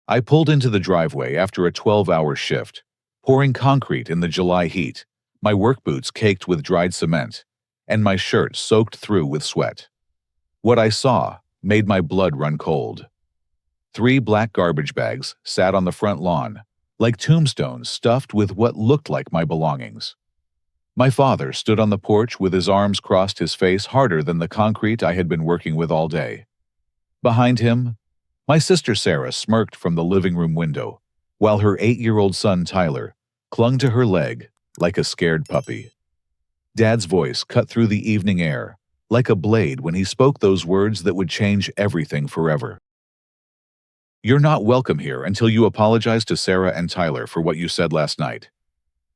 I pulled into the driveway after a 12-hour shift, pouring concrete in the July heat, my work boots caked with dried cement, and my shirt soaked through with sweat. What I saw made my blood run cold. 3 black garbage bags sat on the front lawn, like tombstones stuffed with what looked like my belongings. My father stood on the porch with his arms crossed, his face harder than the concrete I had been working with all day. Behind him, my sister Sarah smirked from the living room window, while her 8-year-old son Tyler clung to her leg like a scared puppy. Dad's voice cut through the evening air, like a blade when he spoke those words that would change everything forever. "You're not welcome here until you apologize to Sarah and Tyler for what you said last night,"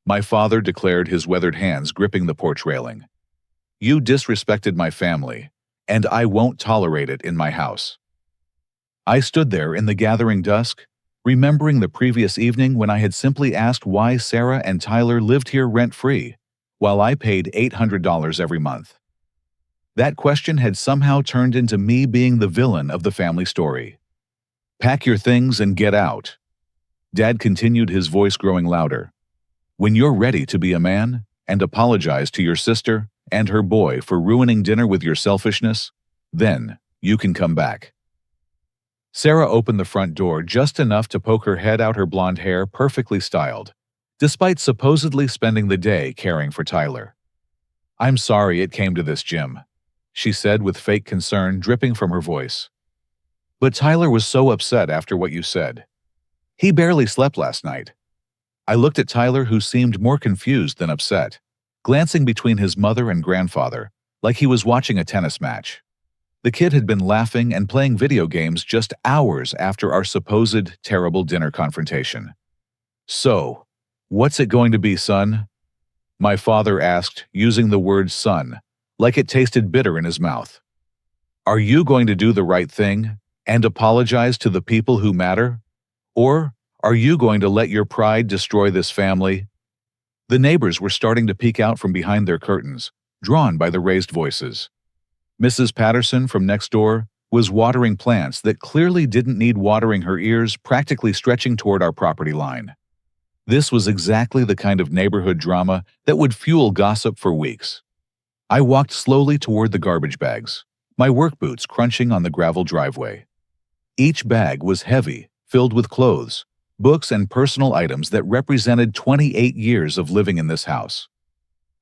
my father declared, his weathered hands gripping the porch railing. "You disrespected my family, and I won't tolerate it in my house." I stood there in the gathering dusk, remembering the previous evening when I had simply asked why Sarah and Tyler lived here rent-free, while I paid $800 every month. That question had somehow turned into me being the villain of the family story. "Pack your things and get out," Dad continued, his voice growing louder. "When you're ready to be a man and apologize to your sister and her boy for ruining dinner with your selfishness, then you can come back." Sarah opened the front door just enough to poke her head out, her blonde hair perfectly styled, despite supposedly spending the day caring for Tyler. "I'm sorry it came to this, Jim," she said with fake concern dripping from her voice. "But Tyler was so upset after what you said. He barely slept last night." I looked at Tyler, who seemed more confused than upset, glancing between his mother and grandfather, like he was watching a tennis match. The kid had been laughing and playing video games just hours after our supposed terrible dinner confrontation. "So, what's it going to be, son?" my father asked, using the word son, like it tasted bitter in his mouth. "Are you going to do the right thing and apologize to the people who matter? Or are you going to let your pride destroy this family?" The neighbors were starting to peek out from behind their curtains, drawn by the raised voices. Mrs. Patterson from next door was watering plants that clearly didn't need watering, her ears practically stretching toward our property line. This was exactly the kind of neighborhood drama that would fuel gossip for weeks. I walked slowly toward the garbage bags, my work boots crunching on the gravel driveway. Each bag was heavy, filled with clothes, books, and personal items that represented 28 years of living in this house.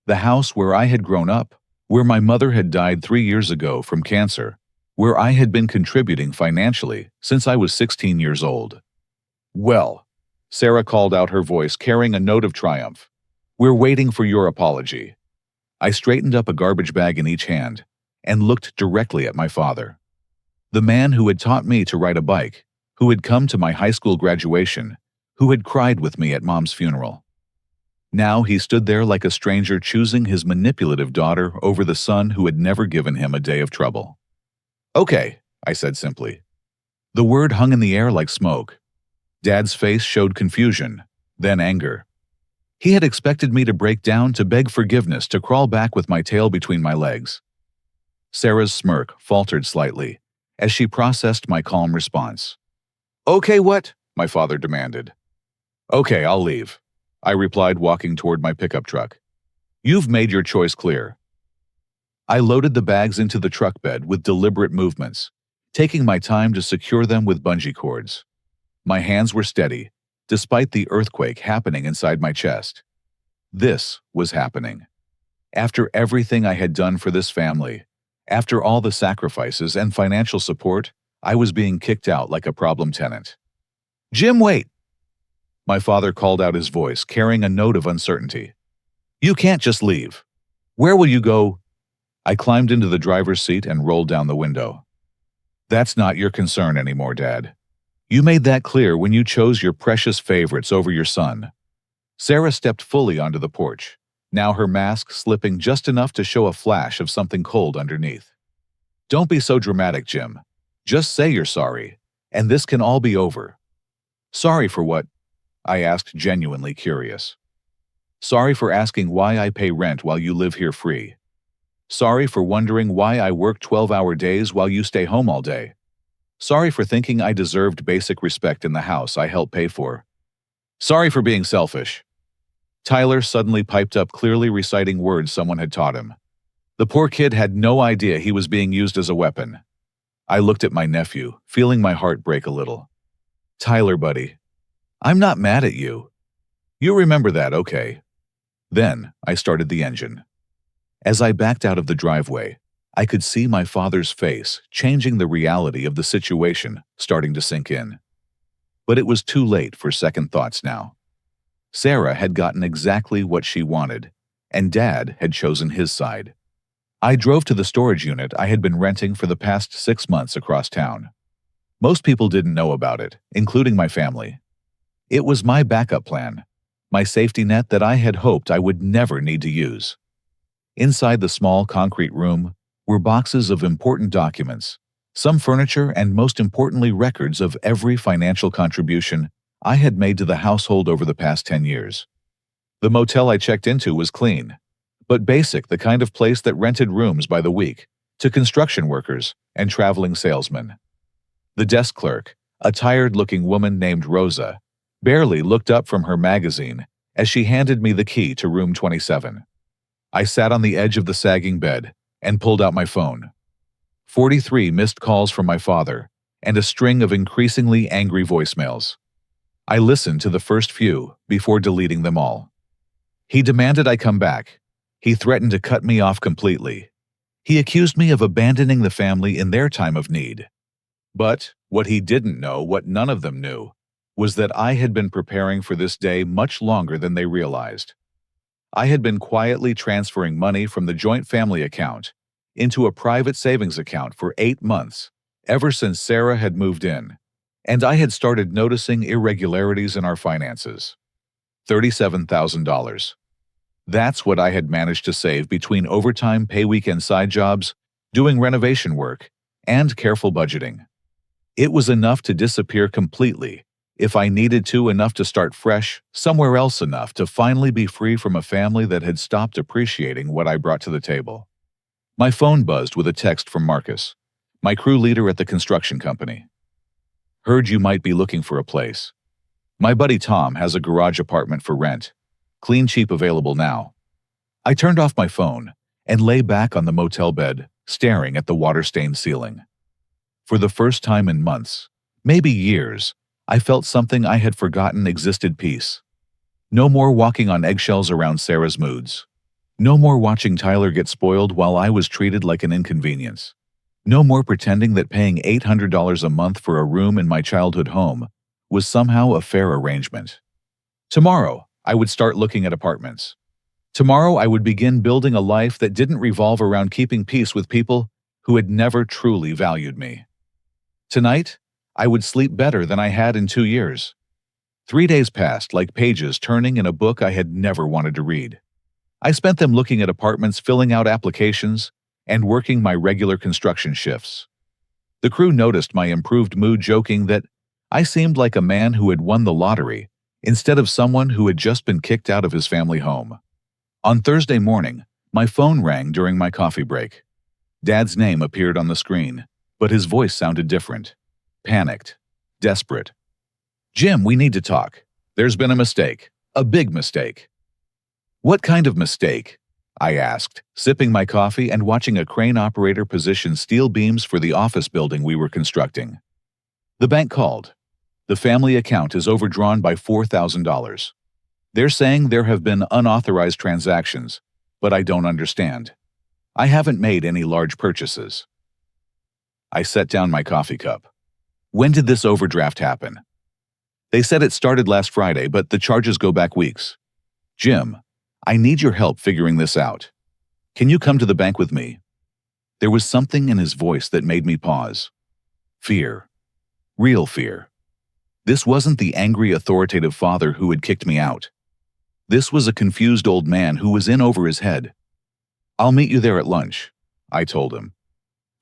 The house where I had grown up, where my mother had died 3 years ago from cancer, where I had been contributing financially since I was 16 years old. "Well," Sarah called out, her voice carrying a note of triumph, "we're waiting for your apology." I straightened up, a garbage bag in each hand, and looked directly at my father. The man who had taught me to ride a bike, who had come to my high school graduation, who had cried with me at Mom's funeral. Now he stood there like a stranger, choosing his manipulative daughter over the son who had never given him a day of trouble. "Okay," I said simply. The word hung in the air like smoke. Dad's face showed confusion, then anger. He had expected me to break down, to beg forgiveness, to crawl back with my tail between my legs. Sarah's smirk faltered slightly as she processed my calm response. "Okay, what?" my father demanded. "Okay, I'll leave," I replied, walking toward my pickup truck. "You've made your choice clear." I loaded the bags into the truck bed with deliberate movements, taking my time to secure them with bungee cords. My hands were steady, despite the earthquake happening inside my chest. This was happening. After everything I had done for this family, after all the sacrifices and financial support, I was being kicked out like a problem tenant. "Jim, wait!" my father called out, his voice carrying a note of uncertainty. "You can't just leave. Where will you go?" I climbed into the driver's seat and rolled down the window. "That's not your concern anymore, Dad. You made that clear when you chose your precious favorites over your son." Sarah stepped fully onto the porch, now her mask slipping just enough to show a flash of something cold underneath. "Don't be so dramatic, Jim. Just say you're sorry, and this can all be over." "Sorry for what?" I asked, genuinely curious. "Sorry for asking why I pay rent while you live here free. Sorry for wondering why I work 12-hour days while you stay home all day. Sorry for thinking I deserved basic respect in the house I helped pay for. Sorry for being selfish. Tyler suddenly piped up, clearly reciting words someone had taught him. The poor kid had no idea he was being used as a weapon. I looked at my nephew, feeling my heart break a little. Tyler, buddy, I'm not mad at you. You remember that, okay? Then I started the engine. As I backed out of the driveway, I could see my father's face, changing the reality of the situation starting to sink in. But it was too late for second thoughts now. Sarah had gotten exactly what she wanted, and Dad had chosen his side. I drove to the storage unit I had been renting for the past 6 months across town. Most people didn't know about it, including my family. It was my backup plan, my safety net that I had hoped I would never need to use. Inside the small concrete room were boxes of important documents, some furniture, and most importantly, records of every financial contribution I had made to the household over the past 10 years. The motel I checked into was clean, but basic, the kind of place that rented rooms by the week to construction workers and traveling salesmen. The desk clerk, a tired-looking woman named Rosa, barely looked up from her magazine as she handed me the key to room 27. I sat on the edge of the sagging bed and pulled out my phone. 43 missed calls from my father and a string of increasingly angry voicemails. I listened to the first few before deleting them all. He demanded I come back. He threatened to cut me off completely. He accused me of abandoning the family in their time of need. But what he didn't know, what none of them knew, was that I had been preparing for this day much longer than they realized. I had been quietly transferring money from the joint family account into a private savings account for 8 months, ever since Sarah had moved in, and I had started noticing irregularities in our finances. $37,000. That's what I had managed to save between overtime, pay weekend side jobs, doing renovation work, and careful budgeting. It was enough to disappear completely, if I needed to, enough to start fresh, somewhere else, enough to finally be free from a family that had stopped appreciating what I brought to the table. My phone buzzed with a text from Marcus, my crew leader at the construction company. Heard you might be looking for a place. My buddy Tom has a garage apartment for rent. Clean, cheap, available now. I turned off my phone and lay back on the motel bed, staring at the water-stained ceiling. For the first time in months, maybe years, I felt something I had forgotten existed: peace. No more walking on eggshells around Sarah's moods. No more watching Tyler get spoiled while I was treated like an inconvenience. No more pretending that paying $800 a month for a room in my childhood home was somehow a fair arrangement. Tomorrow, I would start looking at apartments. Tomorrow, I would begin building a life that didn't revolve around keeping peace with people who had never truly valued me. Tonight, I would sleep better than I had in 2 years. 3 days passed like pages turning in a book I had never wanted to read. I spent them looking at apartments, filling out applications, and working my regular construction shifts. The crew noticed my improved mood, joking that I seemed like a man who had won the lottery instead of someone who had just been kicked out of his family home. On Thursday morning, my phone rang during my coffee break. Dad's name appeared on the screen, but his voice sounded different. Panicked. Desperate. Jim, we need to talk. There's been a mistake. A big mistake. What kind of mistake? I asked, sipping my coffee and watching a crane operator position steel beams for the office building we were constructing. The bank called. The family account is overdrawn by $4,000. They're saying there have been unauthorized transactions, but I don't understand. I haven't made any large purchases. I set down my coffee cup. When did this overdraft happen? They said it started last Friday, but the charges go back weeks. Jim, I need your help figuring this out. Can you come to the bank with me? There was something in his voice that made me pause. Fear. Real fear. This wasn't the angry, authoritative father who had kicked me out. This was a confused old man who was in over his head. I'll meet you there at lunch, I told him.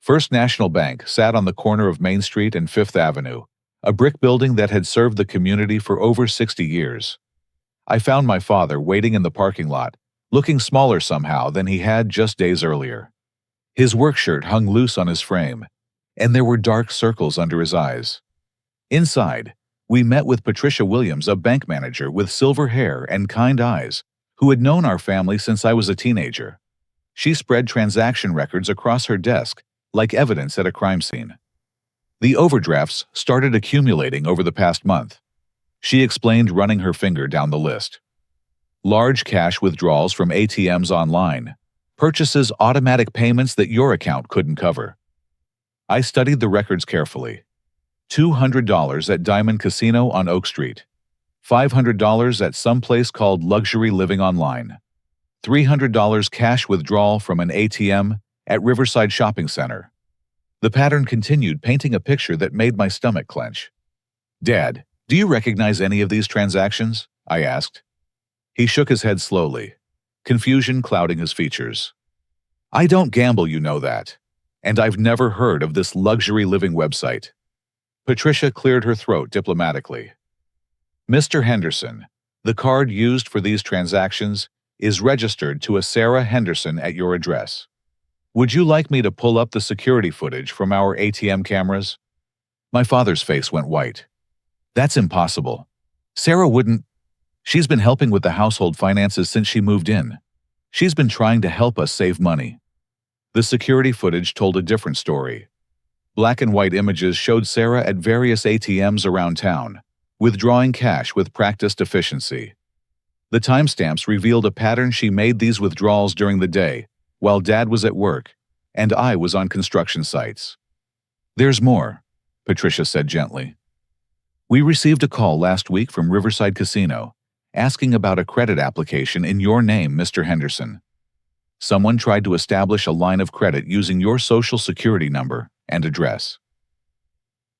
First National Bank sat on the corner of Main Street and Fifth Avenue, a brick building that had served the community for over 60 years. I found my father waiting in the parking lot, looking smaller somehow than he had just days earlier. His work shirt hung loose on his frame, and there were dark circles under his eyes. Inside, we met with Patricia Williams, a bank manager with silver hair and kind eyes, who had known our family since I was a teenager. She spread transaction records across her desk, like evidence at a crime scene. The overdrafts started accumulating over the past month. She explained, running her finger down the list. Large cash withdrawals from ATMs online, purchases, automatic payments that your account couldn't cover. I studied the records carefully. $200 at Diamond Casino on Oak Street. $500 at some place called Luxury Living Online. $300 cash withdrawal from an ATM at Riverside Shopping Center. The pattern continued, painting a picture that made my stomach clench. "Dad, do you recognize any of these transactions?" I asked. He shook his head slowly, confusion clouding his features. "I don't gamble, you know that. And I've never heard of this luxury living website." Patricia cleared her throat diplomatically. "Mr. Henderson, the card used for these transactions is registered to a Sarah Henderson at your address. Would you like me to pull up the security footage from our ATM cameras?" My father's face went white. "That's impossible. Sarah wouldn't. She's been helping with the household finances since she moved in. She's been trying to help us save money." The security footage told a different story. Black and white images showed Sarah at various ATMs around town, withdrawing cash with practiced efficiency. The timestamps revealed a pattern. She made these withdrawals during the day, while Dad was at work, and I was on construction sites. "There's more," Patricia said gently. "We received a call last week from Riverside Casino, asking about a credit application in your name, Mr. Henderson. Someone tried to establish a line of credit using your social security number and address."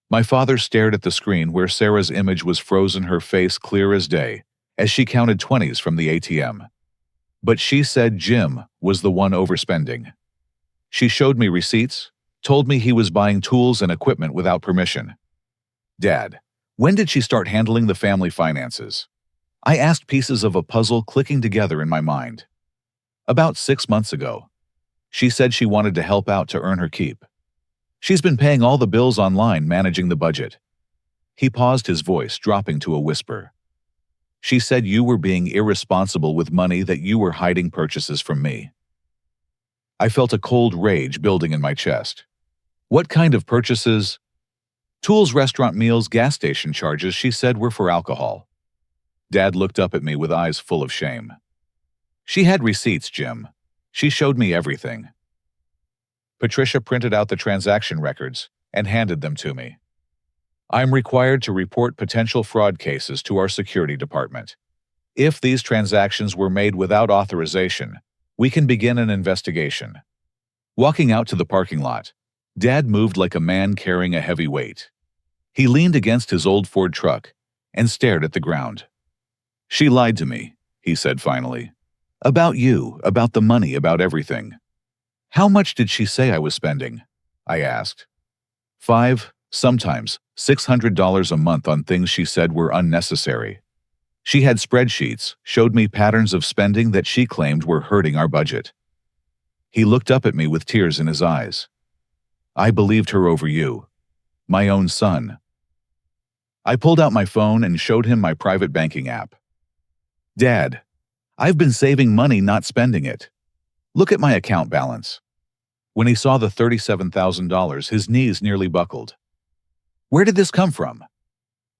My father stared at the screen where Sarah's image was frozen, her face clear as day, as she counted 20s from the ATM. But she said Jim was the one overspending. She showed me receipts, told me he was buying tools and equipment without permission. "Dad, when did she start handling the family finances?" I asked, pieces of a puzzle clicking together in my mind. "About 6 months ago. She said she wanted to help out to earn her keep. She's been paying all the bills online, managing the budget." He paused, his voice dropping to a whisper. "She said you were being irresponsible with money, that you were hiding purchases from me." I felt a cold rage building in my chest. "What kind of purchases?" "Tools, restaurant meals, gas station charges," she said, "were for alcohol." Dad looked up at me with eyes full of shame. "She had receipts, Jim. She showed me everything." Patricia printed out the transaction records and handed them to me. "I'm required to report potential fraud cases to our security department. If these transactions were made without authorization, we can begin an investigation." Walking out to the parking lot, Dad moved like a man carrying a heavy weight. He leaned against his old Ford truck and stared at the ground. "She lied to me," he said finally. "About you, about the money, about everything." "How much did she say I was spending?" I asked. "5, sometimes $600 a month on things she said were unnecessary. She had spreadsheets, showed me patterns of spending that she claimed were hurting our budget." He looked up at me with tears in his eyes. "I believed her over you, my own son." I pulled out my phone and showed him my private banking app. "Dad, I've been saving money, not spending it. Look at my account balance." When he saw the $37,000, his knees nearly buckled. "Where did this come from?"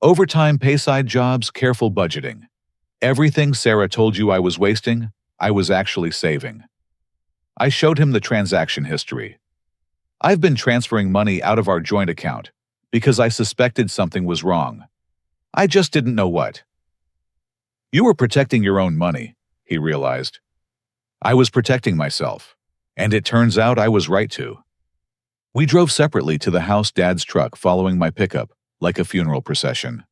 "Overtime, payside jobs, careful budgeting. Everything Sarah told you I was wasting, I was actually saving." I showed him the transaction history. "I've been transferring money out of our joint account because I suspected something was wrong. I just didn't know what." "You were protecting your own money," he realized. "I was protecting myself, and it turns out I was right to." We drove separately to the house, Dad's truck following my pickup like a funeral procession.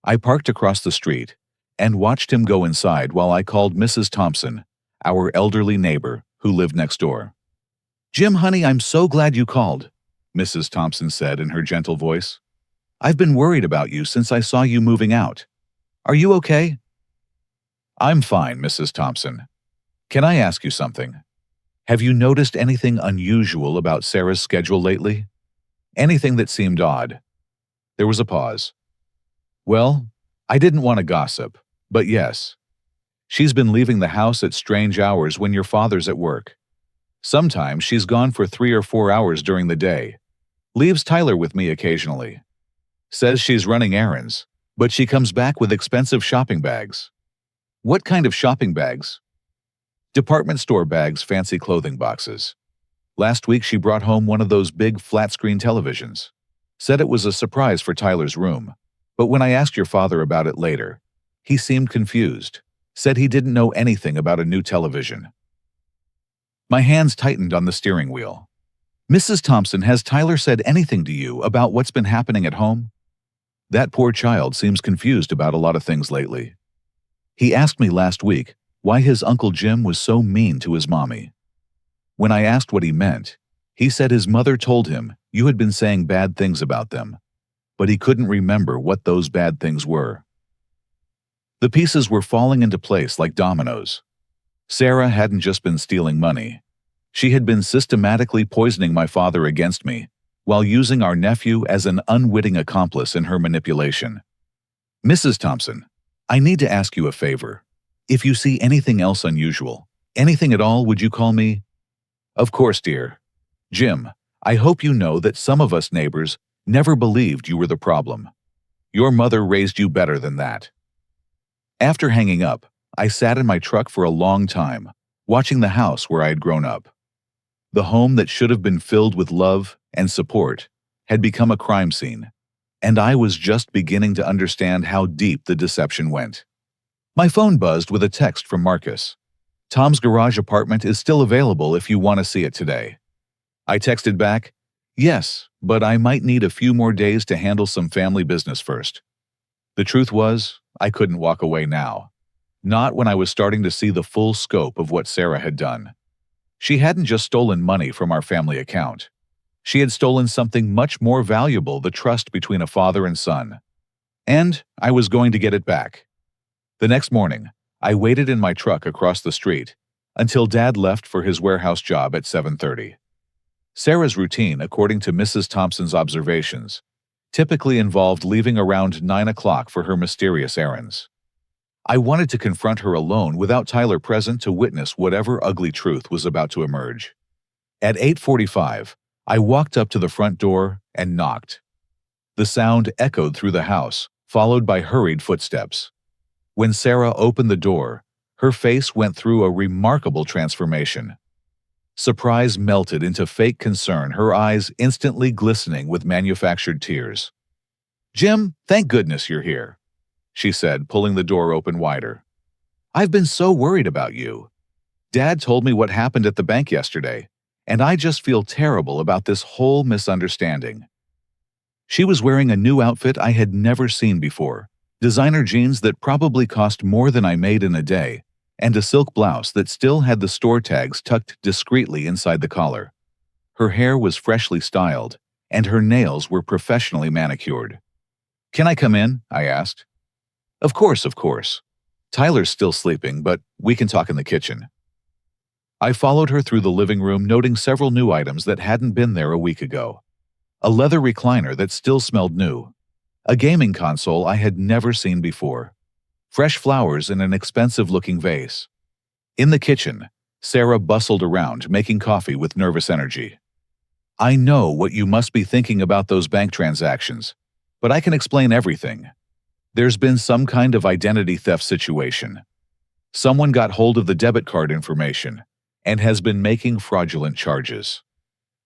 I parked across the street and watched him go inside while I called Mrs. Thompson, our elderly neighbor who lived next door. "Jim, honey, I'm so glad you called," Mrs. Thompson said in her gentle voice. "I've been worried about you since I saw you moving out. Are you okay?" "I'm fine, Mrs. Thompson. Can I ask you something? Have you noticed anything unusual about Sarah's schedule lately?" Anything that seemed odd. There was a pause. Well, I didn't want to gossip, but yes. She's been leaving the house at strange hours when your father's at work. Sometimes she's gone for 3 or 4 hours during the day. Leaves Tyler with me occasionally. Says she's running errands, but she comes back with expensive shopping bags. What kind of shopping bags? Department store bags, fancy clothing boxes. Last week she brought home one of those big flat-screen televisions. Said it was a surprise for Tyler's room, but when I asked your father about it later, he seemed confused. Said he didn't know anything about a new television. My hands tightened on the steering wheel. Mrs. Thompson, has Tyler said anything to you about what's been happening at home? That poor child seems confused about a lot of things lately. He asked me last week why his Uncle Jim was so mean to his mommy. When I asked what he meant, he said his mother told him you had been saying bad things about them, but he couldn't remember what those bad things were. The pieces were falling into place like dominoes. Sarah hadn't just been stealing money. She had been systematically poisoning my father against me, while using our nephew as an unwitting accomplice in her manipulation. Mrs. Thompson, I need to ask you a favor. If you see anything else unusual, anything at all, would you call me? Of course, dear. Jim, I hope you know that some of us neighbors never believed you were the problem. Your mother raised you better than that. After hanging up, I sat in my truck for a long time, watching the house where I had grown up. The home that should have been filled with love and support had become a crime scene, and I was just beginning to understand how deep the deception went. My phone buzzed with a text from Marcus. Tom's garage apartment is still available if you want to see it today. I texted back, yes, but I might need a few more days to handle some family business first. The truth was, I couldn't walk away now. Not when I was starting to see the full scope of what Sarah had done. She hadn't just stolen money from our family account. She had stolen something much more valuable, the trust between a father and son. And I was going to get it back. The next morning, I waited in my truck across the street until Dad left for his warehouse job at 7:30. Sarah's routine, according to Mrs. Thompson's observations, typically involved leaving around 9 o'clock for her mysterious errands. I wanted to confront her alone without Tyler present to witness whatever ugly truth was about to emerge. At 8:45, I walked up to the front door and knocked. The sound echoed through the house, followed by hurried footsteps. When Sarah opened the door, her face went through a remarkable transformation. Surprise melted into fake concern, her eyes instantly glistening with manufactured tears. "Jim, thank goodness you're here," she said, pulling the door open wider. "I've been so worried about you. Dad told me what happened at the bank yesterday, and I just feel terrible about this whole misunderstanding." She was wearing a new outfit I had never seen before, designer jeans that probably cost more than I made in a day, and a silk blouse that still had the store tags tucked discreetly inside the collar. Her hair was freshly styled, and her nails were professionally manicured. "Can I come in?" I asked. Of course. Tyler's still sleeping, but we can talk in the kitchen." I followed her through the living room, noting several new items that hadn't been there a week ago. A leather recliner that still smelled new. A gaming console I had never seen before. Fresh flowers in an expensive-looking vase. In the kitchen, Sarah bustled around, making coffee with nervous energy. "I know what you must be thinking about those bank transactions, but I can explain everything. There's been some kind of identity theft situation. Someone got hold of the debit card information and has been making fraudulent charges."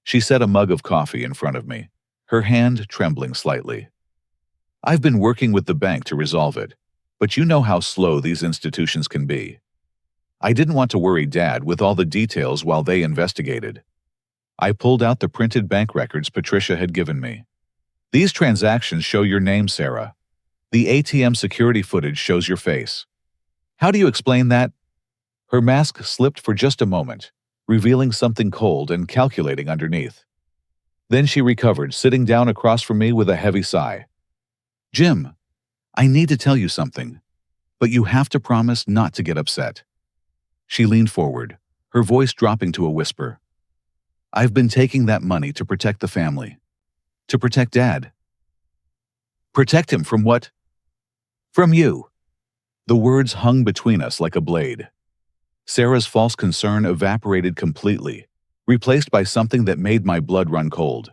She set a mug of coffee in front of me, her hand trembling slightly. "I've been working with the bank to resolve it, but you know how slow these institutions can be. I didn't want to worry Dad with all the details while they investigated. I pulled out the printed bank records Patricia had given me. These transactions show your name, Sarah. The ATM security footage shows your face. How do you explain that?" Her mask slipped for just a moment, revealing something cold and calculating underneath. Then she recovered, sitting down across from me with a heavy sigh. "Jim, I need to tell you something, but you have to promise not to get upset." She leaned forward, her voice dropping to a whisper. "I've been taking that money to protect the family. To protect Dad. Protect him from what? From you. The words hung between us like a blade. Sarah's false concern evaporated completely, replaced by something that made my blood run cold.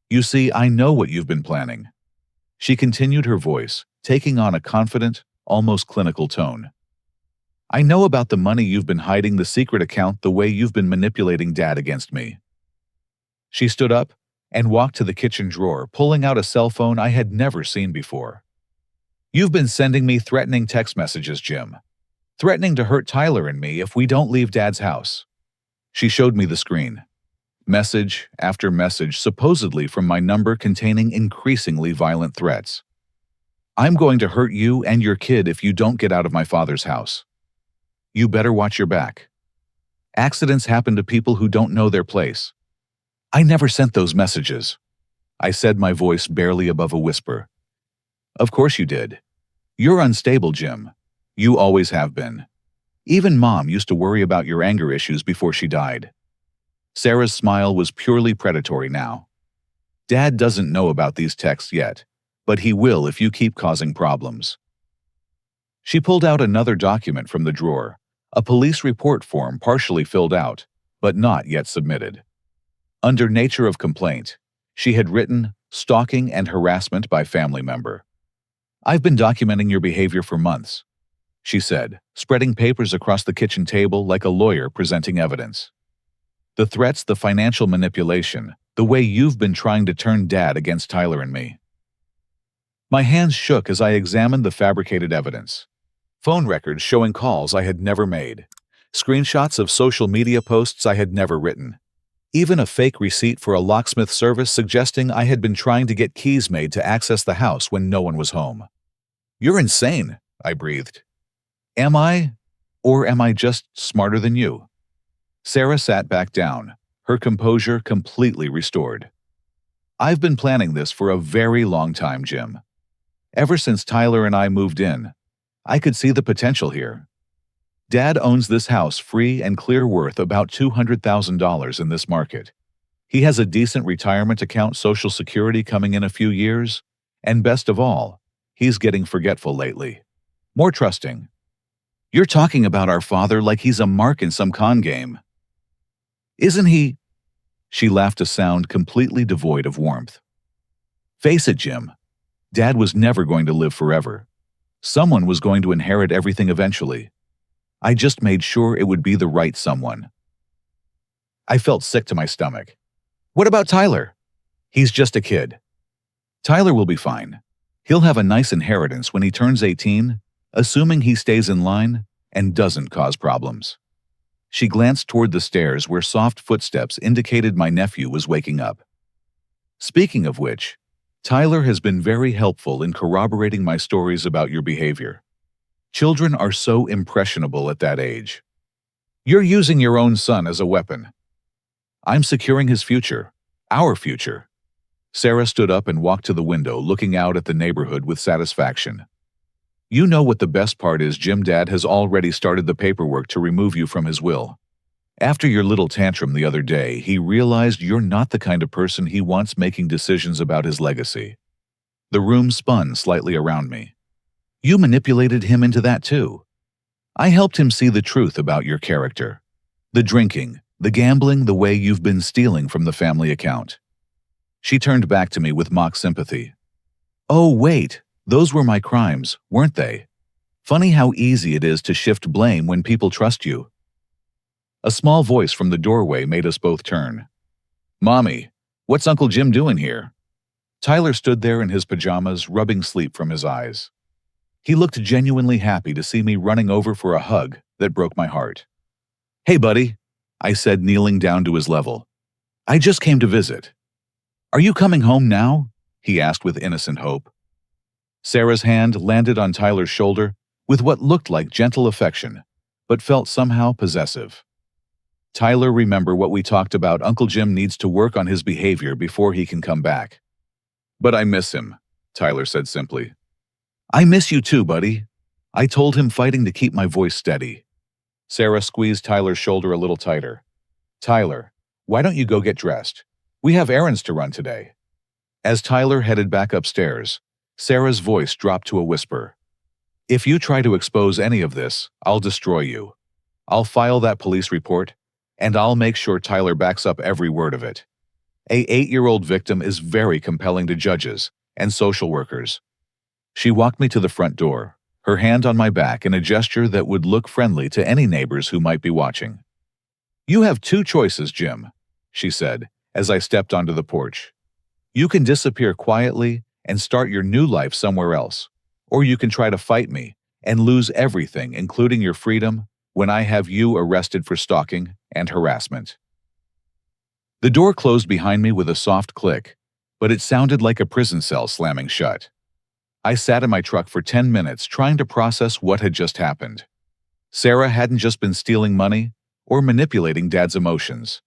You see, I know what you've been planning. She continued, her voice taking on a confident, almost clinical tone. I know about the money you've been hiding, the secret account, the way you've been manipulating Dad against me. She stood up and walked to the kitchen drawer, pulling out a cell phone I had never seen before. You've been sending me threatening text messages, Jim. Threatening to hurt Tyler and me if we don't leave Dad's house. She showed me the screen. Message after message, supposedly from my number, containing increasingly violent threats. I'm going to hurt you and your kid if you don't get out of my father's house. You better watch your back. Accidents happen to people who don't know their place. I never sent those messages. I said, my voice barely above a whisper. Of course you did. You're unstable, Jim. You always have been. Even Mom used to worry about your anger issues before she died. Sarah's smile was purely predatory now. Dad doesn't know about these texts yet, but he will if you keep causing problems. She pulled out another document from the drawer, a police report form partially filled out, but not yet submitted. Under nature of complaint, she had written stalking and harassment by family member. I've been documenting your behavior for months, she said, spreading papers across the kitchen table like a lawyer presenting evidence. The threats, the financial manipulation, the way you've been trying to turn Dad against Tyler and me. My hands shook as I examined the fabricated evidence. Phone records showing calls I had never made, screenshots of social media posts I had never written, even a fake receipt for a locksmith service suggesting I had been trying to get keys made to access the house when no one was home. You're insane, I breathed. Am I? Or am I just smarter than you? Sarah sat back down, her composure completely restored. I've been planning this for a very long time, Jim. Ever since Tyler and I moved in, I could see the potential here. Dad owns this house free and clear, worth about $200,000 in this market. He has a decent retirement account, Social Security coming in a few years, and best of all, he's getting forgetful lately. More trusting. You're talking about our father like he's a mark in some con game. Isn't he? She laughed, a sound completely devoid of warmth. Face it, Jim. Dad was never going to live forever. Someone was going to inherit everything eventually. I just made sure it would be the right someone. I felt sick to my stomach. What about Tyler? He's just a kid. Tyler will be fine. He'll have a nice inheritance when he turns 18, assuming he stays in line and doesn't cause problems. She glanced toward the stairs where soft footsteps indicated my nephew was waking up. Speaking of which, Tyler has been very helpful in corroborating my stories about your behavior. Children are so impressionable at that age. You're using your own son as a weapon. I'm securing his future, our future. Sarah stood up and walked to the window, looking out at the neighborhood with satisfaction. You know what the best part is, Jim? Dad has already started the paperwork to remove you from his will. After your little tantrum the other day, he realized you're not the kind of person he wants making decisions about his legacy. The room spun slightly around me. You manipulated him into that too. I helped him see the truth about your character. The drinking, the gambling, the way you've been stealing from the family account. She turned back to me with mock sympathy. Oh, wait, those were my crimes, weren't they? Funny how easy it is to shift blame when people trust you. A small voice from the doorway made us both turn. Mommy, what's Uncle Jim doing here? Tyler stood there in his pajamas, rubbing sleep from his eyes. He looked genuinely happy to see me, running over for a hug that broke my heart. Hey, buddy, I said, kneeling down to his level. I just came to visit. Are you coming home now? He asked with innocent hope. Sarah's hand landed on Tyler's shoulder with what looked like gentle affection, but felt somehow possessive. Tyler, remember what we talked about. Uncle Jim needs to work on his behavior before he can come back. But I miss him, Tyler said simply. I miss you too, buddy, I told him, fighting to keep my voice steady. Sarah squeezed Tyler's shoulder a little tighter. Tyler, why don't you go get dressed? We have errands to run today. As Tyler headed back upstairs, Sarah's voice dropped to a whisper. "If you try to expose any of this, I'll destroy you. I'll file that police report, and I'll make sure Tyler backs up every word of it." A 8-year-old victim is very compelling to judges and social workers. She walked me to the front door, her hand on my back in a gesture that would look friendly to any neighbors who might be watching. "You have two choices, Jim," she said, as I stepped onto the porch. "You can disappear quietly and start your new life somewhere else, or you can try to fight me and lose everything, including your freedom, when I have you arrested for stalking and harassment." The door closed behind me with a soft click, but it sounded like a prison cell slamming shut. I sat in my truck for 10 minutes trying to process what had just happened. Sarah hadn't just been stealing money or manipulating Dad's emotions.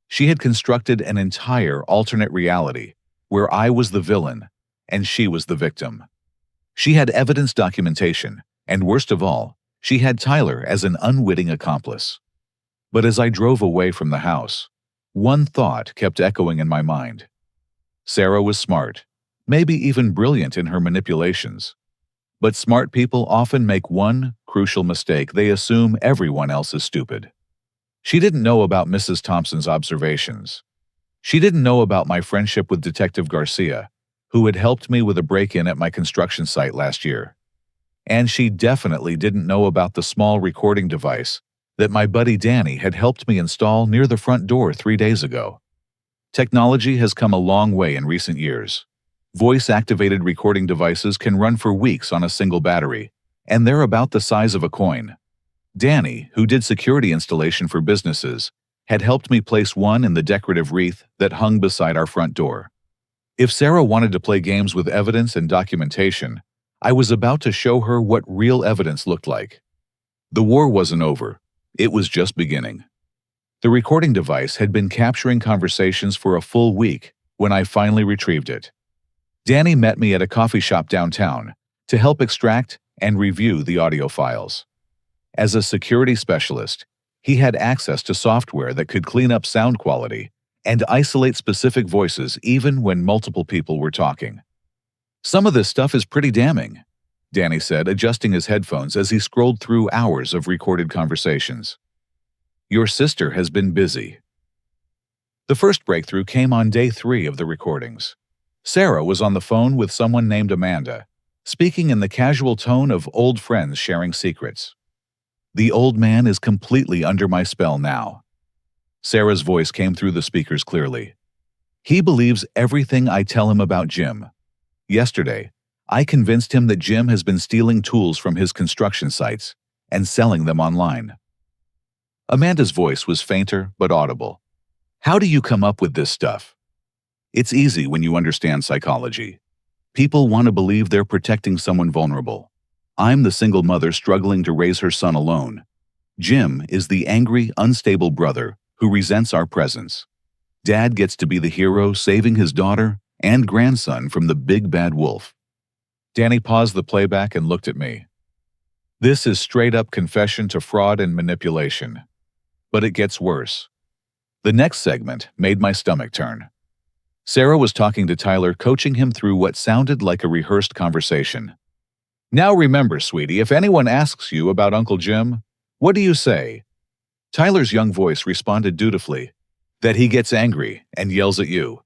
She had constructed an entire alternate reality where I was the villain and she was the victim. She had evidence documentation, and worst of all, she had Tyler as an unwitting accomplice. But as I drove away from the house, one thought kept echoing in my mind. Sarah was smart, maybe even brilliant in her manipulations. But smart people often make one crucial mistake: they assume everyone else is stupid. She didn't know about Mrs. Thompson's observations. She didn't know about my friendship with Detective Garcia, who had helped me with a break-in at my construction site last year. And she definitely didn't know about the small recording device that my buddy Danny had helped me install near the front door 3 days ago. Technology has come a long way in recent years. Voice-activated recording devices can run for weeks on a single battery, and they're about the size of a coin. Danny, who did security installation for businesses, had helped me place one in the decorative wreath that hung beside our front door. If Sarah wanted to play games with evidence and documentation, I was about to show her what real evidence looked like. The war wasn't over. It was just beginning. The recording device had been capturing conversations for a full week when I finally retrieved it. Danny met me at a coffee shop downtown to help extract and review the audio files. As a security specialist, he had access to software that could clean up sound quality and isolate specific voices even when multiple people were talking. "Some of this stuff is pretty damning," Danny said, adjusting his headphones as he scrolled through hours of recorded conversations. "Your sister has been busy." The first breakthrough came on day 3 of the recordings. Sarah was on the phone with someone named Amanda, speaking in the casual tone of old friends sharing secrets. "The old man is completely under my spell now." Sarah's voice came through the speakers clearly. "He believes everything I tell him about Jim. Yesterday, I convinced him that Jim has been stealing tools from his construction sites and selling them online." Amanda's voice was fainter but audible. "How do you come up with this stuff?" "It's easy when you understand psychology. People want to believe they're protecting someone vulnerable. I'm the single mother struggling to raise her son alone. Jim is the angry, unstable brother who resents our presence. Dad gets to be the hero, saving his daughter and grandson from the big bad wolf." Danny paused the playback and looked at me. "This is straight-up confession to fraud and manipulation. But it gets worse." The next segment made my stomach turn. Sarah was talking to Tyler, coaching him through what sounded like a rehearsed conversation. "Now remember, sweetie, if anyone asks you about Uncle Jim, what do you say?" Tyler's young voice responded dutifully, "That he gets angry and yells at you."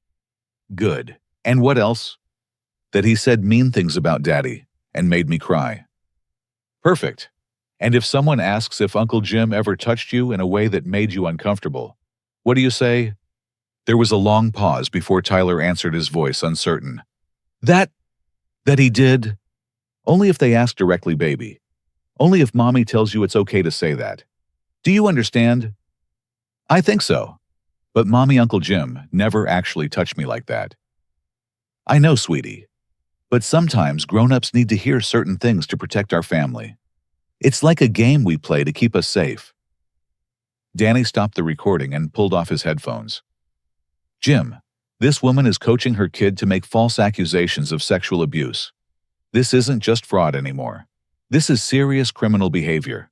"Good. And what else?" "That he said mean things about Daddy and made me cry." "Perfect. And if someone asks if Uncle Jim ever touched you in a way that made you uncomfortable, what do you say?" There was a long pause before Tyler answered, his voice uncertain. That he did. Only if they ask directly, baby. Only if Mommy tells you it's okay to say that. Do you understand?" "I think so. But Mommy, Uncle Jim never actually touched me like that." "I know, sweetie. But sometimes grown-ups need to hear certain things to protect our family. It's like a game we play to keep us safe." Danny stopped the recording and pulled off his headphones. "Jim, this woman is coaching her kid to make false accusations of sexual abuse. This isn't just fraud anymore. This is serious criminal behavior."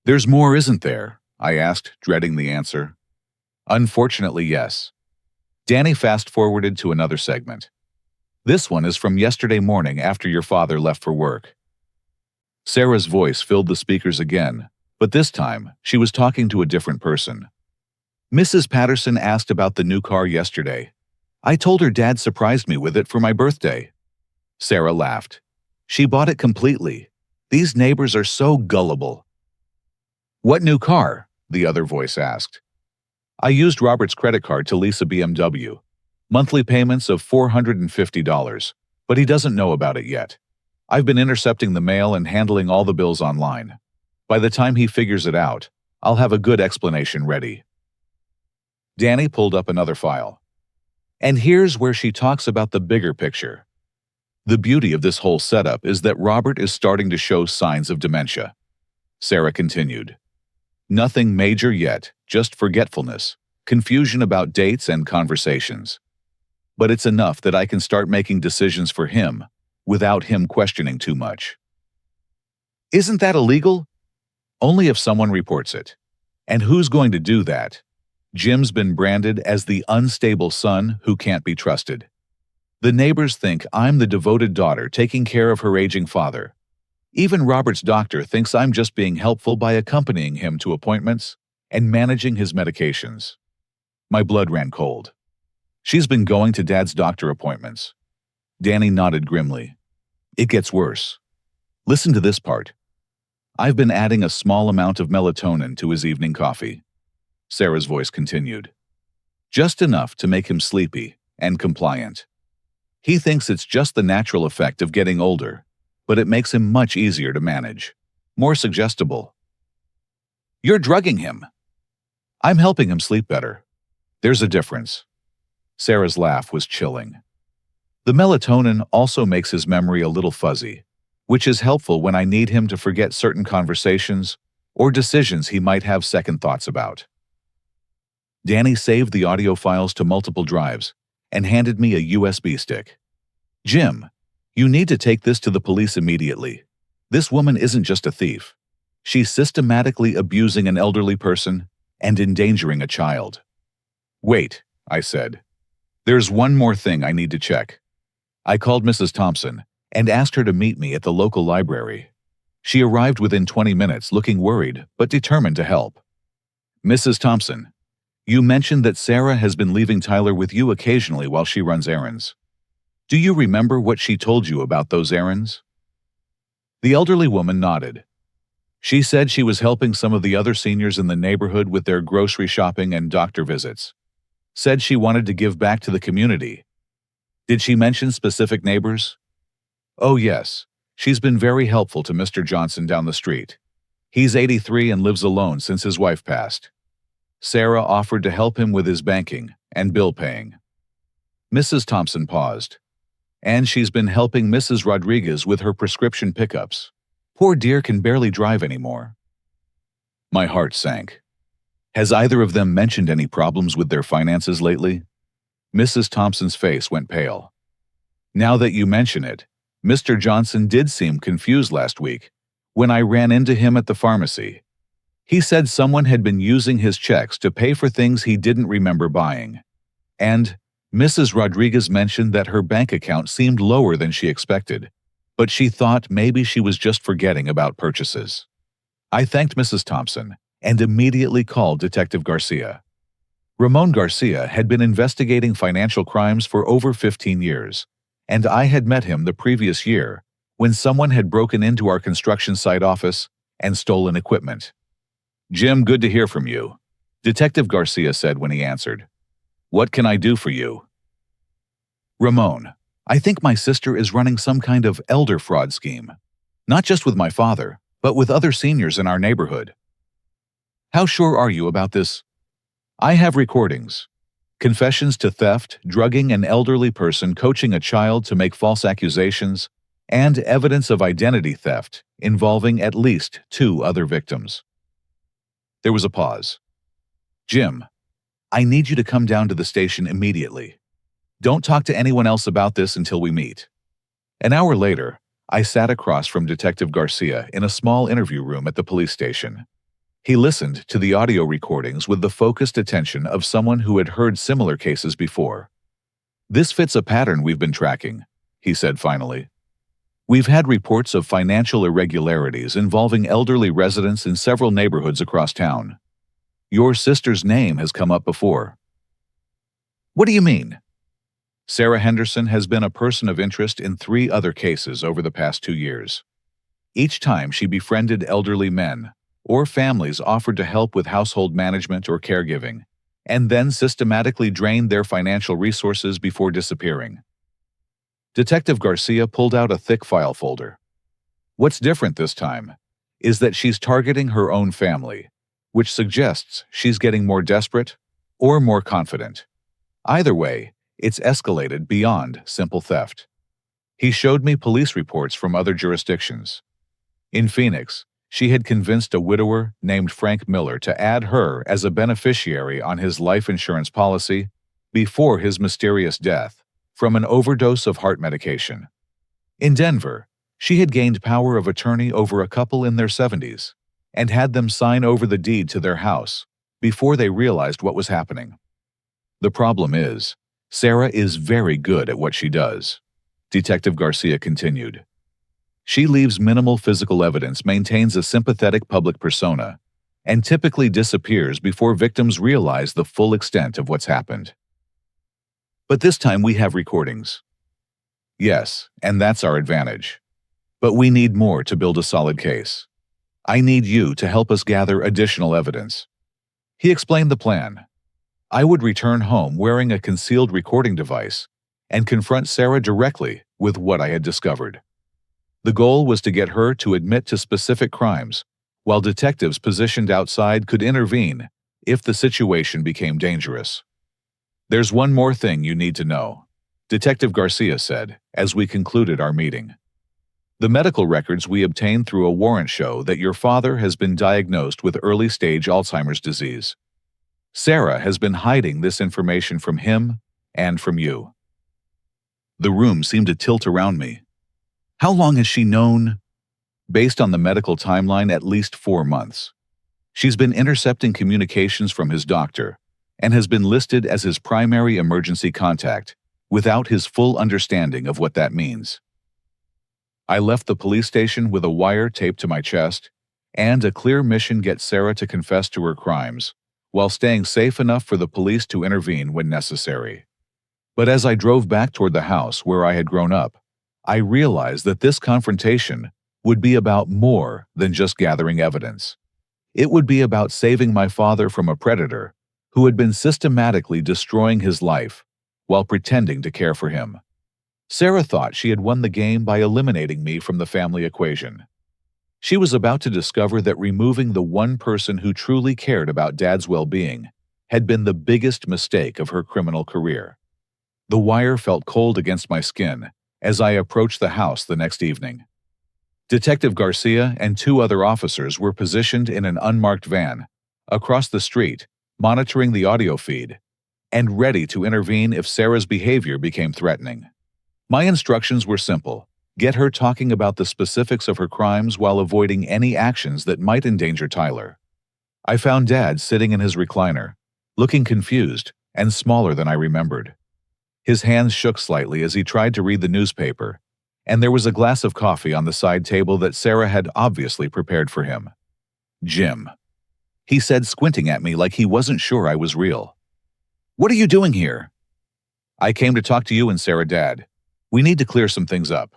"There's more, isn't there?" I asked, dreading the answer. "Unfortunately, yes." Danny fast-forwarded to another segment. This one is from yesterday morning after your father left for work. Sarah's voice filled the speakers again, but this time she was talking to a different person. Mrs. Patterson asked about the new car yesterday. I told her Dad surprised me with it for my birthday. Sarah laughed. She bought it completely. These neighbors are so gullible. What new car? The other voice asked. I used Robert's credit card to lease a BMW. Monthly payments of $450, but he doesn't know about it yet. I've been intercepting the mail and handling all the bills online. By the time he figures it out, I'll have a good explanation ready. Danny pulled up another file. And here's where she talks about the bigger picture. The beauty of this whole setup is that Robert is starting to show signs of dementia. Sarah continued. Nothing major yet, just forgetfulness, confusion about dates and conversations. But it's enough that I can start making decisions for him without him questioning too much. Isn't that illegal? Only if someone reports it. And who's going to do that? Jim's been branded as the unstable son who can't be trusted. The neighbors think I'm the devoted daughter taking care of her aging father. Even Robert's doctor thinks I'm just being helpful by accompanying him to appointments and managing his medications. My blood ran cold. She's been going to Dad's doctor appointments. Danny nodded grimly. It gets worse. Listen to this part. I've been adding a small amount of melatonin to his evening coffee. Sarah's voice continued. Just enough to make him sleepy and compliant. He thinks it's just the natural effect of getting older, but it makes him much easier to manage, more suggestible. You're drugging him. I'm helping him sleep better. There's a difference. Sarah's laugh was chilling. The melatonin also makes his memory a little fuzzy, which is helpful when I need him to forget certain conversations or decisions he might have second thoughts about. Danny saved the audio files to multiple drives and handed me a USB stick. Jim, you need to take this to the police immediately. This woman isn't just a thief. She's systematically abusing an elderly person and endangering a child. Wait, I said. There's one more thing I need to check. I called Mrs. Thompson and asked her to meet me at the local library. She arrived within 20 minutes looking worried but determined to help. Mrs. Thompson, you mentioned that Sarah has been leaving Tyler with you occasionally while she runs errands. Do you remember what she told you about those errands? The elderly woman nodded. She said she was helping some of the other seniors in the neighborhood with their grocery shopping and doctor visits. Said she wanted to give back to the community. Did she mention specific neighbors? Oh yes, she's been very helpful to Mr. Johnson down the street. He's 83 and lives alone since his wife passed. Sarah offered to help him with his banking and bill paying. Mrs. Thompson paused. And she's been helping Mrs. Rodriguez with her prescription pickups. Poor dear can barely drive anymore. My heart sank. Has either of them mentioned any problems with their finances lately? Mrs. Thompson's face went pale. Now that you mention it, Mr. Johnson did seem confused last week when I ran into him at the pharmacy. He said someone had been using his checks to pay for things he didn't remember buying. And Mrs. Rodriguez mentioned that her bank account seemed lower than she expected, but she thought maybe she was just forgetting about purchases. I thanked Mrs. Thompson and immediately called Detective Garcia. Ramon Garcia had been investigating financial crimes for over 15 years, and I had met him the previous year when someone had broken into our construction site office and stolen equipment. Jim, good to hear from you, Detective Garcia said when he answered. What can I do for you? Ramon, I think my sister is running some kind of elder fraud scheme, not just with my father, but with other seniors in our neighborhood. How sure are you about this? I have recordings. Confessions to theft, drugging an elderly person, coaching a child to make false accusations, and evidence of identity theft involving at least 2 other victims. There was a pause. Jim, I need you to come down to the station immediately. Don't talk to anyone else about this until we meet. An hour later, I sat across from Detective Garcia in a small interview room at the police station. He listened to the audio recordings with the focused attention of someone who had heard similar cases before. This fits a pattern we've been tracking, he said finally. We've had reports of financial irregularities involving elderly residents in several neighborhoods across town. Your sister's name has come up before. What do you mean? Sarah Henderson has been a person of interest in 3 other cases over the past 2 years. Each time she befriended elderly men or families offered to help with household management or caregiving, and then systematically drained their financial resources before disappearing. Detective Garcia pulled out a thick file folder. What's different this time is that she's targeting her own family, which suggests she's getting more desperate or more confident. Either way, it's escalated beyond simple theft. He showed me police reports from other jurisdictions. In Phoenix, she had convinced a widower named Frank Miller to add her as a beneficiary on his life insurance policy before his mysterious death from an overdose of heart medication. In Denver, she had gained power of attorney over a couple in their 70s and had them sign over the deed to their house before they realized what was happening. The problem is, Sarah is very good at what she does, Detective Garcia continued. She leaves minimal physical evidence, maintains a sympathetic public persona, and typically disappears before victims realize the full extent of what's happened. But this time we have recordings. Yes, and that's our advantage. But we need more to build a solid case. I need you to help us gather additional evidence. He explained the plan. I would return home wearing a concealed recording device and confront Sarah directly with what I had discovered. The goal was to get her to admit to specific crimes, while detectives positioned outside could intervene if the situation became dangerous. There's one more thing you need to know, Detective Garcia said as we concluded our meeting. The medical records we obtained through a warrant show that your father has been diagnosed with early-stage Alzheimer's disease. Sarah has been hiding this information from him and from you. The room seemed to tilt around me. How long has she known? Based on the medical timeline, at least 4 months. She's been intercepting communications from his doctor and has been listed as his primary emergency contact without his full understanding of what that means. I left the police station with a wire taped to my chest and a clear mission: get Sarah to confess to her crimes, while staying safe enough for the police to intervene when necessary. But as I drove back toward the house where I had grown up, I realized that this confrontation would be about more than just gathering evidence. It would be about saving my father from a predator who had been systematically destroying his life while pretending to care for him. Sarah thought she had won the game by eliminating me from the family equation. She was about to discover that removing the one person who truly cared about Dad's well-being had been the biggest mistake of her criminal career. The wire felt cold against my skin as I approached the house the next evening. Detective Garcia and 2 other officers were positioned in an unmarked van across the street, monitoring the audio feed, and ready to intervene if Sarah's behavior became threatening. My instructions were simple: get her talking about the specifics of her crimes while avoiding any actions that might endanger Tyler. I found Dad sitting in his recliner, looking confused and smaller than I remembered. His hands shook slightly as he tried to read the newspaper, and there was a glass of coffee on the side table that Sarah had obviously prepared for him. "Jim," he said, squinting at me like he wasn't sure I was real. "What are you doing here?" "I came to talk to you and Sarah, Dad. We need to clear some things up."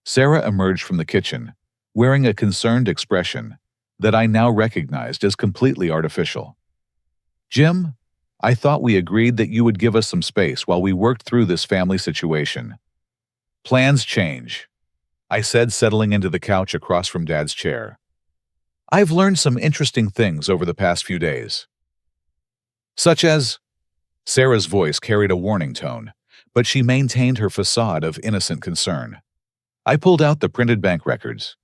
Sarah emerged from the kitchen, wearing a concerned expression that I now recognized as completely artificial. "Jim, I thought we agreed that you would give us some space while we worked through this family situation." "Plans change," I said, settling into the couch across from Dad's chair. "I've learned some interesting things over the past few days." "Such as?" Sarah's voice carried a warning tone, but she maintained her facade of innocent concern. I pulled out the printed bank records.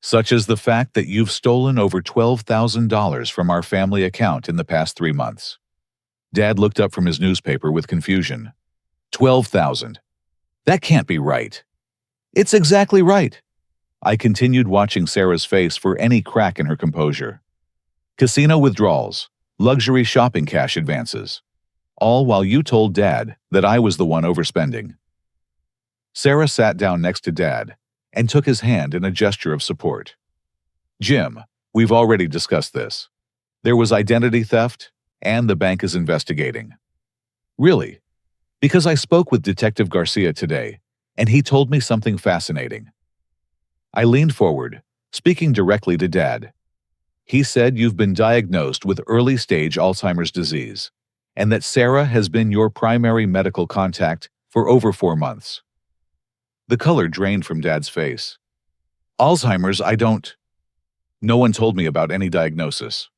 "Such as the fact that you've stolen over $12,000 from our family account in the past 3 months." Dad looked up from his newspaper with confusion. "12,000? That can't be right." "It's exactly right." I continued, watching Sarah's face for any crack in her composure. "Casino withdrawals, luxury shopping cash advances. All while you told Dad that I was the one overspending." Sarah sat down next to Dad and took his hand in a gesture of support. Jim, we've already discussed this. There was identity theft, and the bank is investigating. Really? Because I spoke with Detective Garcia today, and he told me something fascinating. I leaned forward, speaking directly to Dad. He said you've been diagnosed with early-stage Alzheimer's disease, and that Sarah has been your primary medical contact for over 4 months. The color drained from Dad's face. Alzheimer's, I don't. No one told me about any diagnosis.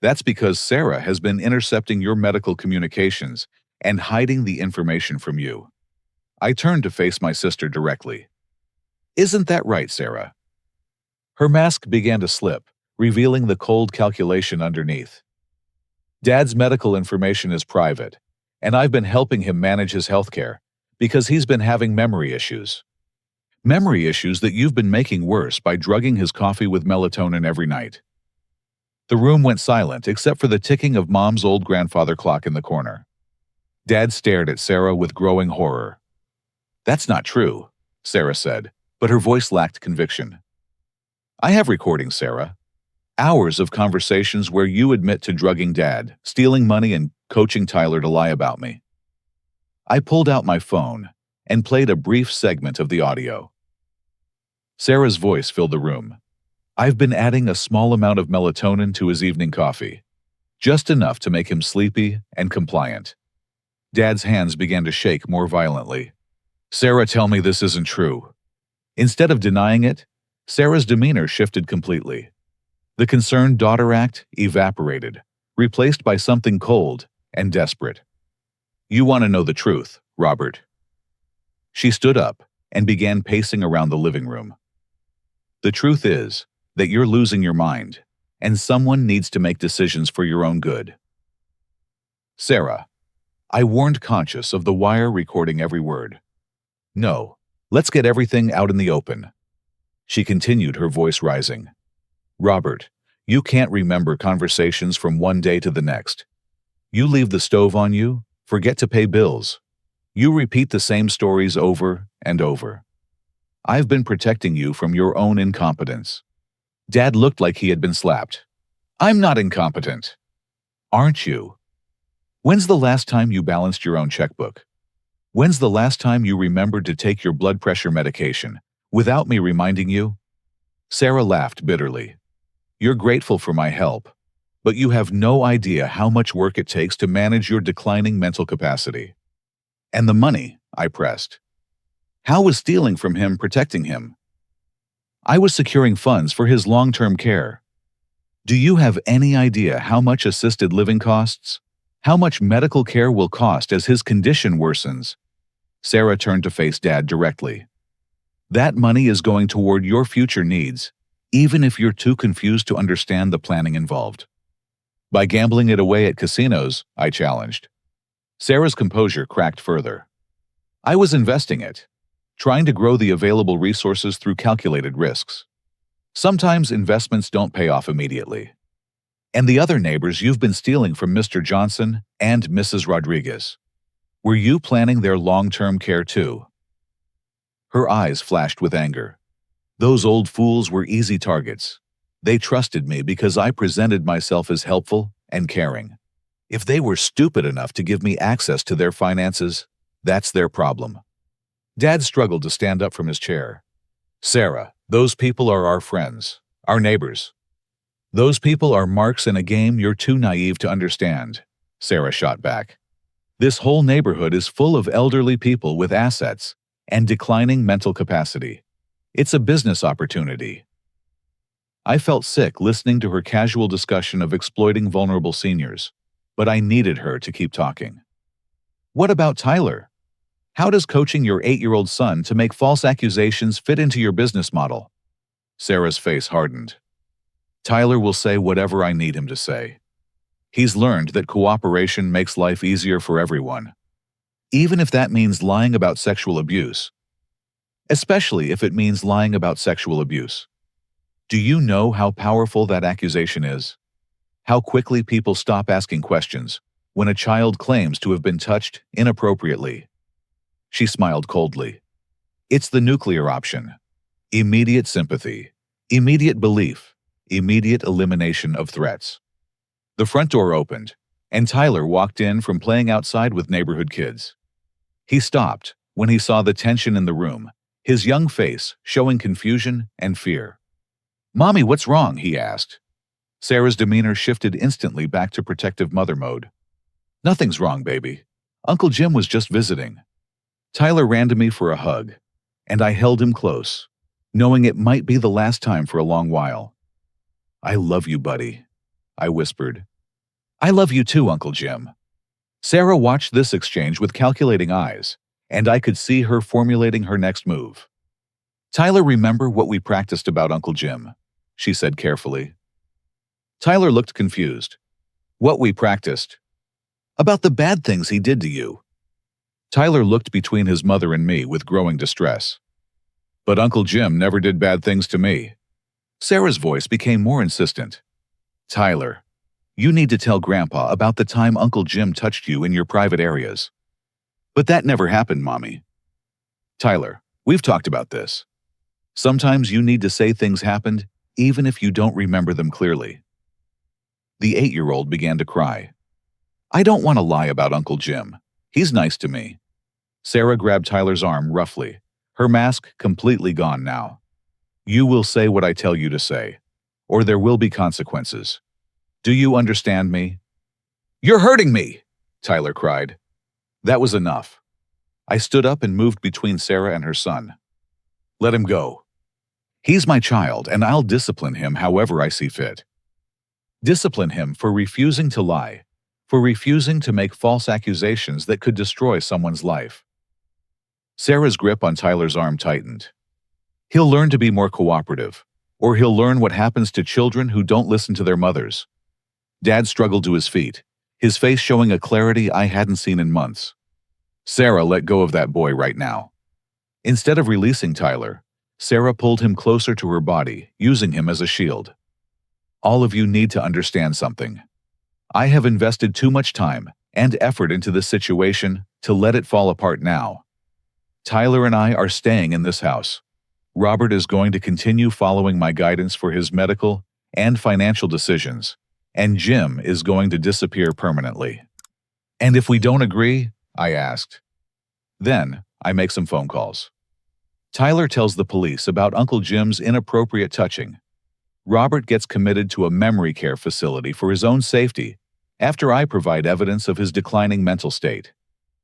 That's because Sarah has been intercepting your medical communications and hiding the information from you. I turned to face my sister directly. Isn't that right, Sarah? Her mask began to slip, revealing the cold calculation underneath. Dad's medical information is private, and I've been helping him manage his healthcare because he's been having memory issues. Memory issues that you've been making worse by drugging his coffee with melatonin every night. The room went silent except for the ticking of Mom's old grandfather clock in the corner. Dad stared at Sarah with growing horror. That's not true, Sarah said, but her voice lacked conviction. I have recordings, Sarah. Hours of conversations where you admit to drugging Dad, stealing money, and coaching Tyler to lie about me. I pulled out my phone and played a brief segment of the audio. Sarah's voice filled the room. I've been adding a small amount of melatonin to his evening coffee, just enough to make him sleepy and compliant. Dad's hands began to shake more violently. Sarah, tell me this isn't true. Instead of denying it, Sarah's demeanor shifted completely. The concerned daughter act evaporated, replaced by something cold and desperate. You want to know the truth, Robert. She stood up and began pacing around the living room. The truth is that you're losing your mind, and someone needs to make decisions for your own good. Sarah, I warned Conscious of the wire recording every word. No, let's get everything out in the open. She continued, her voice rising. Robert, you can't remember conversations from one day to the next. You leave the stove on you, forget to pay bills. You repeat the same stories over and over. I've been protecting you from your own incompetence. Dad looked like he had been slapped. I'm not incompetent. Aren't you? When's the last time you balanced your own checkbook? When's the last time you remembered to take your blood pressure medication without me reminding you? Sarah laughed bitterly. You're grateful for my help, but you have no idea how much work it takes to manage your declining mental capacity. And the money, I pressed. How was stealing from him protecting him? I was securing funds for his long-term care. Do you have any idea how much assisted living costs? How much medical care will cost as his condition worsens? Sarah turned to face Dad directly. That money is going toward your future needs, even if you're too confused to understand the planning involved. By gambling it away at casinos, I challenged. Sarah's composure cracked further. I was investing it, trying to grow the available resources through calculated risks. Sometimes investments don't pay off immediately. And the other neighbors you've been stealing from Mr. Johnson and Mrs. Rodriguez. Were you planning their long-term care too? Her eyes flashed with anger. Those old fools were easy targets. They trusted me because I presented myself as helpful and caring. If they were stupid enough to give me access to their finances, that's their problem. Dad struggled to stand up from his chair. Sarah, those people are our friends, our neighbors. Those people are marks in a game you're too naive to understand, Sarah shot back. This whole neighborhood is full of elderly people with assets and declining mental capacity. It's a business opportunity. I felt sick listening to her casual discussion of exploiting vulnerable seniors, but I needed her to keep talking. What about Tyler? How does coaching your 8-year-old son to make false accusations fit into your business model? Sarah's face hardened. Tyler will say whatever I need him to say. He's learned that cooperation makes life easier for everyone, even if that means lying about sexual abuse. Especially if it means lying about sexual abuse. Do you know how powerful that accusation is? How quickly people stop asking questions when a child claims to have been touched inappropriately? She smiled coldly. It's the nuclear option. Immediate sympathy, immediate belief, immediate elimination of threats. The front door opened, and Tyler walked in from playing outside with neighborhood kids. He stopped when he saw the tension in the room, his young face showing confusion and fear. "Mommy, what's wrong?" he asked. Sarah's demeanor shifted instantly back to protective mother mode. "Nothing's wrong, baby. Uncle Jim was just visiting." Tyler ran to me for a hug, and I held him close, knowing it might be the last time for a long while. "I love you, buddy," I whispered. "I love you too, Uncle Jim." Sarah watched this exchange with calculating eyes, and I could see her formulating her next move. "Tyler, remember what we practiced about Uncle Jim?" she said carefully. Tyler looked confused. "What we practiced?" "About the bad things he did to you." Tyler looked between his mother and me with growing distress. "But Uncle Jim never did bad things to me." Sarah's voice became more insistent. "Tyler, you need to tell Grandpa about the time Uncle Jim touched you in your private areas." "But that never happened, Mommy." "Tyler, we've talked about this. Sometimes you need to say things happened, even if you don't remember them clearly." The 8-year-old began to cry. "I don't want to lie about Uncle Jim. He's nice to me." Sarah grabbed Tyler's arm roughly, her mask completely gone now. "You will say what I tell you to say, or there will be consequences. Do you understand me?" "You're hurting me!" Tyler cried. That was enough. I stood up and moved between Sarah and her son. "Let him go. He's my child, and I'll discipline him however I see fit. Discipline him for refusing to lie, for refusing to make false accusations that could destroy someone's life." Sarah's grip on Tyler's arm tightened. "He'll learn to be more cooperative, or he'll learn what happens to children who don't listen to their mothers." Dad struggled to his feet, his face showing a clarity I hadn't seen in months. "Sarah, let go of that boy right now." Instead of releasing Tyler, Sarah pulled him closer to her body, using him as a shield. "All of you need to understand something. I have invested too much time and effort into this situation to let it fall apart now. Tyler and I are staying in this house. Robert is going to continue following my guidance for his medical and financial decisions, and Jim is going to disappear permanently." "And if we don't agree?" I asked. "Then I make some phone calls." Tyler tells the police about Uncle Jim's inappropriate touching. Robert gets committed to a memory care facility for his own safety after I provide evidence of his declining mental state.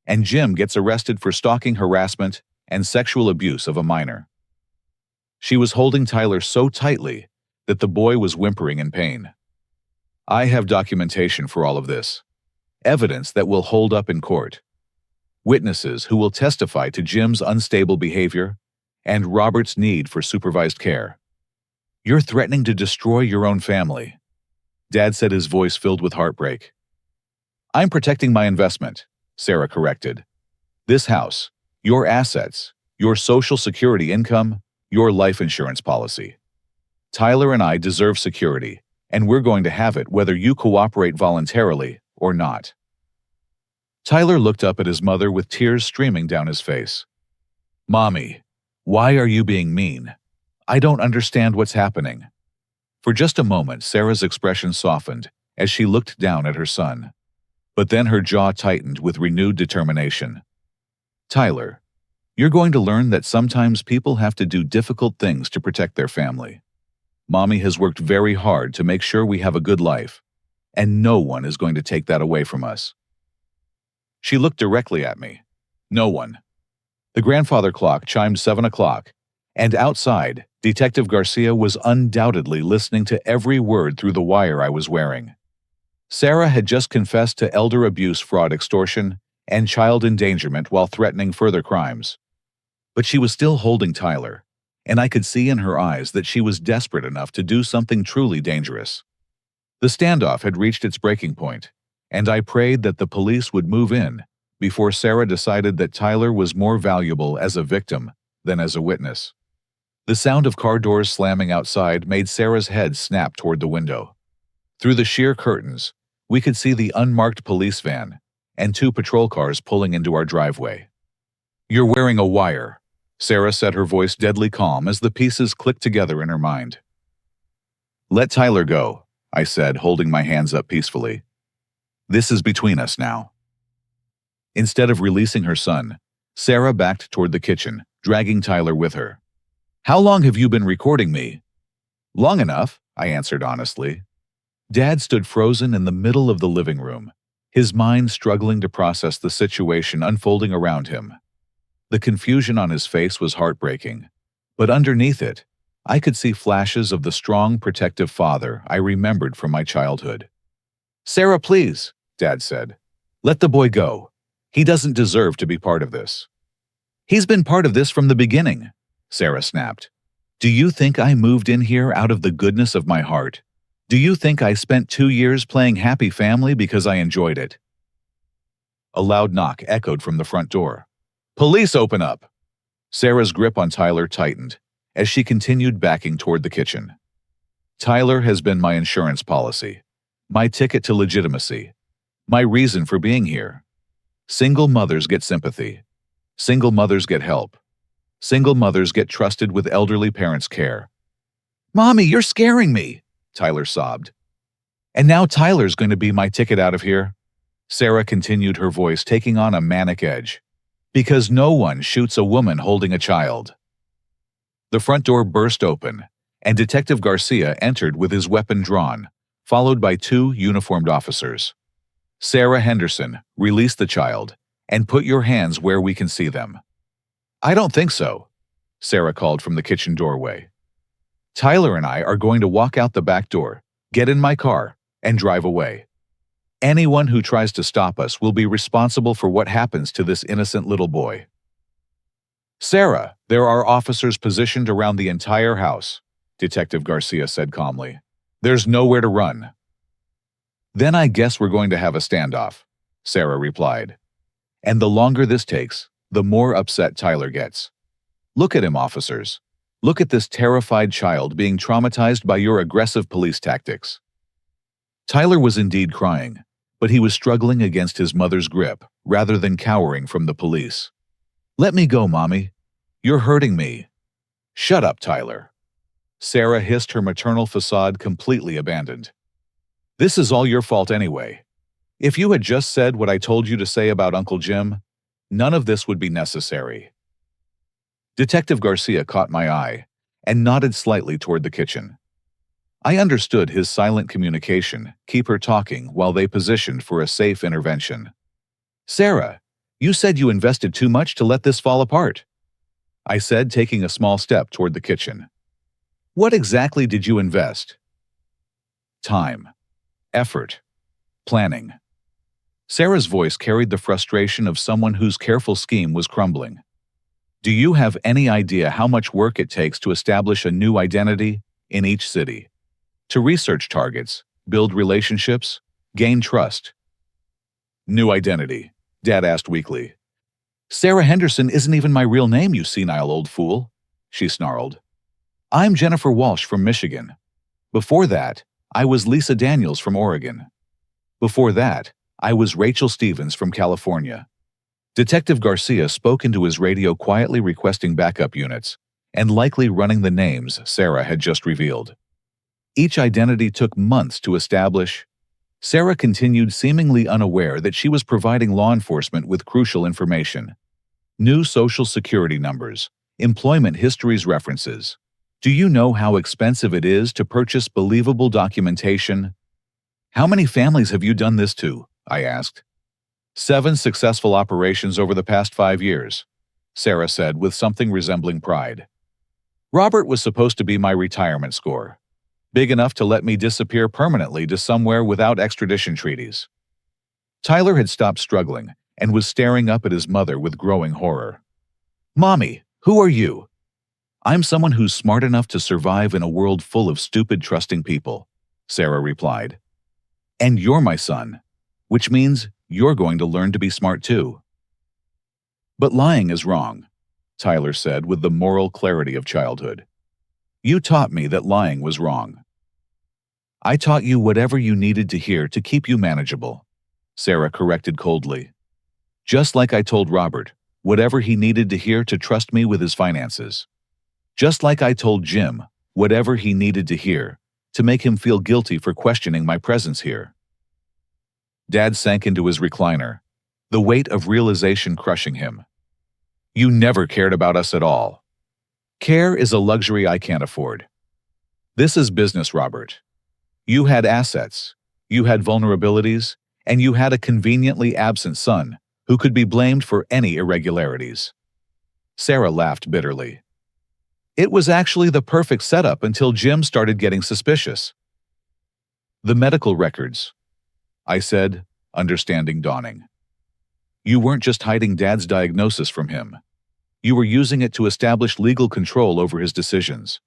And Jim gets arrested for stalking, harassment, and sexual abuse of a minor. She was holding Tyler so tightly that the boy was whimpering in pain. I have documentation for all of this, evidence that will hold up in court, witnesses who will testify to Jim's unstable behavior and Robert's need for supervised care. "You're threatening to destroy your own family," Dad said, his voice filled with heartbreak. "I'm protecting my investment," Sarah corrected. "This house, your assets, your Social Security income, your life insurance policy. Tyler and I deserve security, and we're going to have it whether you cooperate voluntarily or not." Tyler looked up at his mother with tears streaming down his face. "Mommy, why are you being mean? I don't understand what's happening." For just a moment, Sarah's expression softened as she looked down at her son. But then her jaw tightened with renewed determination. "Tyler, you're going to learn that sometimes people have to do difficult things to protect their family. Mommy has worked very hard to make sure we have a good life, and no one is going to take that away from us." She looked directly at me. No one. The grandfather clock chimed 7 o'clock, and outside, Detective Garcia was undoubtedly listening to every word through the wire I was wearing. Sarah had just confessed to elder abuse, fraud, extortion, and child endangerment while threatening further crimes. But she was still holding Tyler, and I could see in her eyes that she was desperate enough to do something truly dangerous. The standoff had reached its breaking point, and I prayed that the police would move in before Sarah decided that Tyler was more valuable as a victim than as a witness. The sound of car doors slamming outside made Sarah's head snap toward the window. Through the sheer curtains, we could see the unmarked police van and 2 patrol cars pulling into our driveway. "You're wearing a wire," Sarah said, her voice deadly calm as the pieces clicked together in her mind. Let Tyler go, I said, holding my hands up peacefully. This is between us now. Instead of releasing her son, Sarah backed toward the kitchen, dragging Tyler with her. How long have you been recording me? Long enough, I answered honestly. Dad stood frozen in the middle of the living room, his mind struggling to process the situation unfolding around him. The confusion on his face was heartbreaking, but underneath it, I could see flashes of the strong, protective father I remembered from my childhood. Sarah, please, Dad said. Let the boy go. He doesn't deserve to be part of this. He's been part of this from the beginning, Sarah snapped. Do you think I moved in here out of the goodness of my heart? Do you think I spent 2 years playing happy family because I enjoyed it? A loud knock echoed from the front door. Police, open up! Sarah's grip on Tyler tightened as she continued backing toward the kitchen. Tyler has been my insurance policy, my ticket to legitimacy, my reason for being here. Single mothers get sympathy. Single mothers get help. Single mothers get trusted with elderly parents' care. Mommy, you're scaring me, Tyler sobbed. And now Tyler's going to be my ticket out of here, Sarah continued, her voice taking on a manic edge. Because no one shoots a woman holding a child. The front door burst open, and Detective Garcia entered with his weapon drawn, followed by 2 uniformed officers. Sarah Henderson, release the child, and put your hands where we can see them. I don't think so, Sarah called from the kitchen doorway. Tyler and I are going to walk out the back door, get in my car, and drive away. Anyone who tries to stop us will be responsible for what happens to this innocent little boy. Sarah, there are officers positioned around the entire house, Detective Garcia said calmly. There's nowhere to run. Then I guess we're going to have a standoff, Sarah replied. And the longer this takes, the more upset Tyler gets. Look at him, officers. Look at this terrified child being traumatized by your aggressive police tactics. Tyler was indeed crying, but he was struggling against his mother's grip rather than cowering from the police. Let me go, Mommy. You're hurting me. Shut up, Tyler. Sarah hissed, her maternal facade completely abandoned. This is all your fault anyway. If you had just said what I told you to say about Uncle Jim, none of this would be necessary. Detective Garcia caught my eye and nodded slightly toward the kitchen. I understood his silent communication, keep her talking while they positioned for a safe intervention. Sarah, you said you invested too much to let this fall apart, I said, taking a small step toward the kitchen. What exactly did you invest? Time, effort, planning. Sarah's voice carried the frustration of someone whose careful scheme was crumbling. Do you have any idea how much work it takes to establish a new identity in each city? To research targets, build relationships, gain trust. New identity, Dad asked weakly. Sarah Henderson isn't even my real name, you senile old fool, she snarled. I'm Jennifer Walsh from Michigan. Before that, I was Lisa Daniels from Oregon. Before that, I was Rachel Stevens from California. Detective Garcia spoke into his radio, quietly requesting backup units and likely running the names Sarah had just revealed. Each identity took months to establish. Sarah continued, seemingly unaware that she was providing law enforcement with crucial information. New social security numbers, employment histories, references. Do you know how expensive it is to purchase believable documentation? How many families have you done this to? I asked. 7 successful operations over the past 5 years, Sarah said with something resembling pride. Robert was supposed to be my retirement score. Big enough to let me disappear permanently to somewhere without extradition treaties. Tyler had stopped struggling and was staring up at his mother with growing horror. Mommy, who are you? I'm someone who's smart enough to survive in a world full of stupid, trusting people, Sarah replied. And you're my son, which means you're going to learn to be smart too. But lying is wrong, Tyler said with the moral clarity of childhood. You taught me that lying was wrong. I taught you whatever you needed to hear to keep you manageable, Sarah corrected coldly. Just like I told Robert, whatever he needed to hear to trust me with his finances. Just like I told Jim whatever he needed to hear to make him feel guilty for questioning my presence here. Dad sank into his recliner, the weight of realization crushing him. You never cared about us at all. Care is a luxury I can't afford. This is business, Robert. You had assets, you had vulnerabilities, and you had a conveniently absent son who could be blamed for any irregularities. Sarah laughed bitterly. It was actually the perfect setup until Jim started getting suspicious. The medical records, I said, understanding dawning. You weren't just hiding Dad's diagnosis from him. You were using it to establish legal control over his decisions.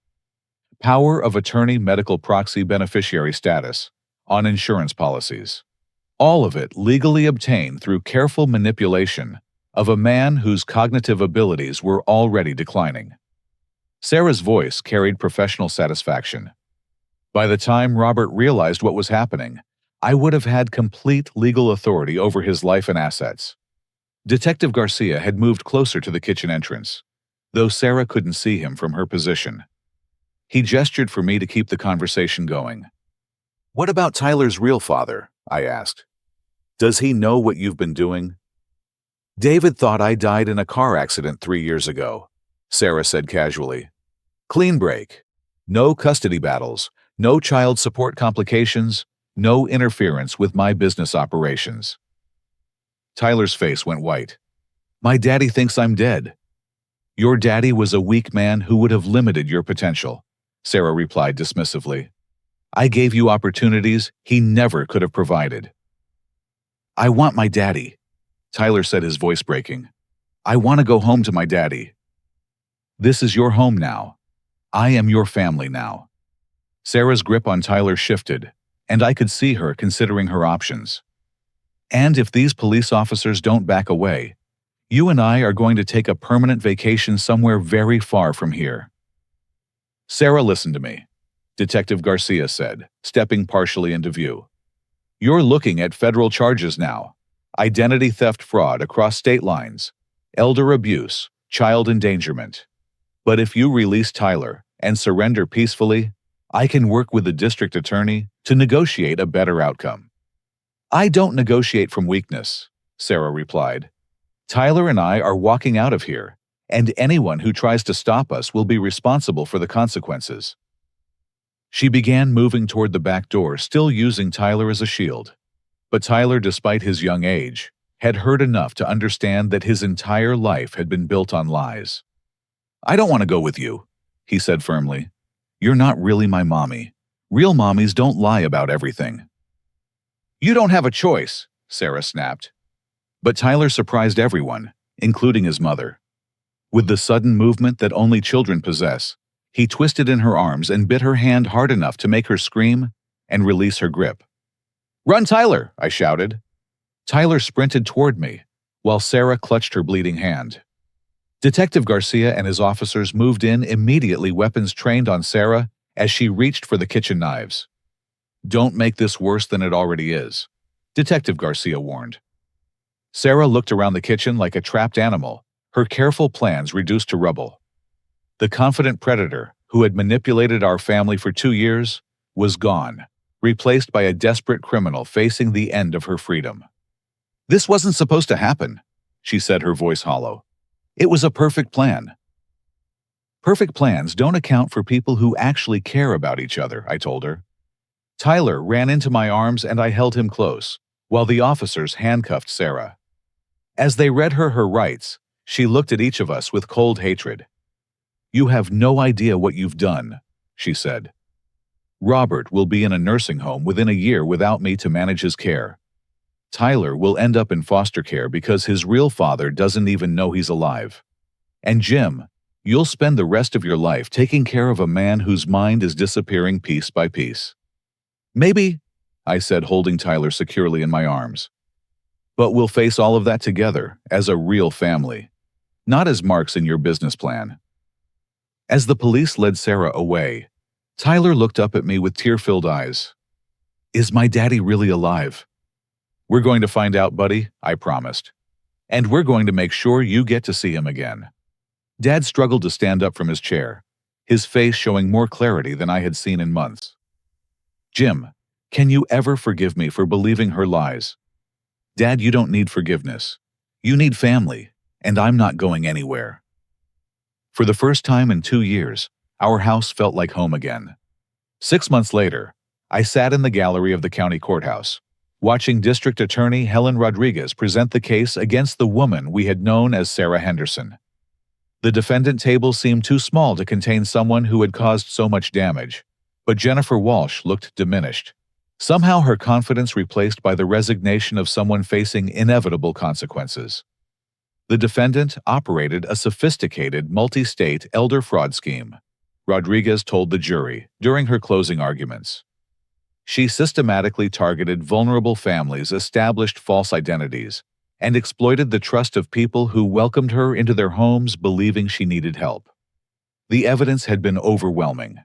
Power of attorney, medical proxy, beneficiary status on insurance policies. All of it legally obtained through careful manipulation of a man whose cognitive abilities were already declining. Sarah's voice carried professional satisfaction. By the time Robert realized what was happening, I would have had complete legal authority over his life and assets. Detective Garcia had moved closer to the kitchen entrance, though Sarah couldn't see him from her position. He gestured for me to keep the conversation going. What about Tyler's real father? I asked. Does he know what you've been doing? David thought I died in a car accident 3 years ago, Sarah said casually. Clean break. No custody battles, no child support complications, no interference with my business operations. Tyler's face went white. My daddy thinks I'm dead. Your daddy was a weak man who would have limited your potential, Sarah replied dismissively. I gave you opportunities he never could have provided. I want my daddy, Tyler said, his voice breaking. I want to go home to my daddy. This is your home now. I am your family now. Sarah's grip on Tyler shifted, and I could see her considering her options. And if these police officers don't back away, you and I are going to take a permanent vacation somewhere very far from here. Sarah, listen to me, Detective Garcia said, stepping partially into view. You're looking at federal charges now. Identity theft, fraud across state lines, elder abuse, child endangerment. But if you release Tyler and surrender peacefully, I can work with the district attorney to negotiate a better outcome. I don't negotiate from weakness, Sarah replied. Tyler and I are walking out of here, and anyone who tries to stop us will be responsible for the consequences. She began moving toward the back door, still using Tyler as a shield. But Tyler, despite his young age, had heard enough to understand that his entire life had been built on lies. I don't want to go with you, he said firmly. You're not really my mommy. Real mommies don't lie about everything. You don't have a choice, Sarah snapped. But Tyler surprised everyone, including his mother. With the sudden movement that only children possess, he twisted in her arms and bit her hand hard enough to make her scream and release her grip. Run, Tyler, I shouted. Tyler sprinted toward me, while Sarah clutched her bleeding hand. Detective Garcia and his officers moved in immediately, weapons trained on Sarah as she reached for the kitchen knives. Don't make this worse than it already is, Detective Garcia warned. Sarah looked around the kitchen like a trapped animal, her careful plans reduced to rubble. The confident predator who had manipulated our family for 2 years was gone, replaced by a desperate criminal facing the end of her freedom. This wasn't supposed to happen, she said, her voice hollow. It was a perfect plan. Perfect plans don't account for people who actually care about each other, I told her. Tyler ran into my arms and I held him close, while the officers handcuffed Sarah. As they read her rights, she looked at each of us with cold hatred. You have no idea what you've done, she said. Robert will be in a nursing home within a year without me to manage his care. Tyler will end up in foster care because his real father doesn't even know he's alive. And Jim, you'll spend the rest of your life taking care of a man whose mind is disappearing piece by piece. Maybe, I said, holding Tyler securely in my arms. But we'll face all of that together as a real family, not as marks in your business plan. As the police led Sarah away, Tyler looked up at me with tear-filled eyes. Is my daddy really alive? We're going to find out, buddy, I promised. And we're going to make sure you get to see him again." Dad struggled to stand up from his chair, his face showing more clarity than I had seen in months. "Jim, can you ever forgive me for believing her lies?" "Dad, you don't need forgiveness. You need family, and I'm not going anywhere." For the first time in 2 years, our house felt like home again. 6 months later, I sat in the gallery of the county courthouse, watching District Attorney Helen Rodriguez present the case against the woman we had known as Sarah Henderson. The defendant table seemed too small to contain someone who had caused so much damage, but Jennifer Walsh looked diminished. Somehow her confidence replaced by the resignation of someone facing inevitable consequences. The defendant operated a sophisticated multi-state elder fraud scheme, Rodriguez told the jury during her closing arguments. She systematically targeted vulnerable families, established false identities, and exploited the trust of people who welcomed her into their homes believing she needed help. The evidence had been overwhelming.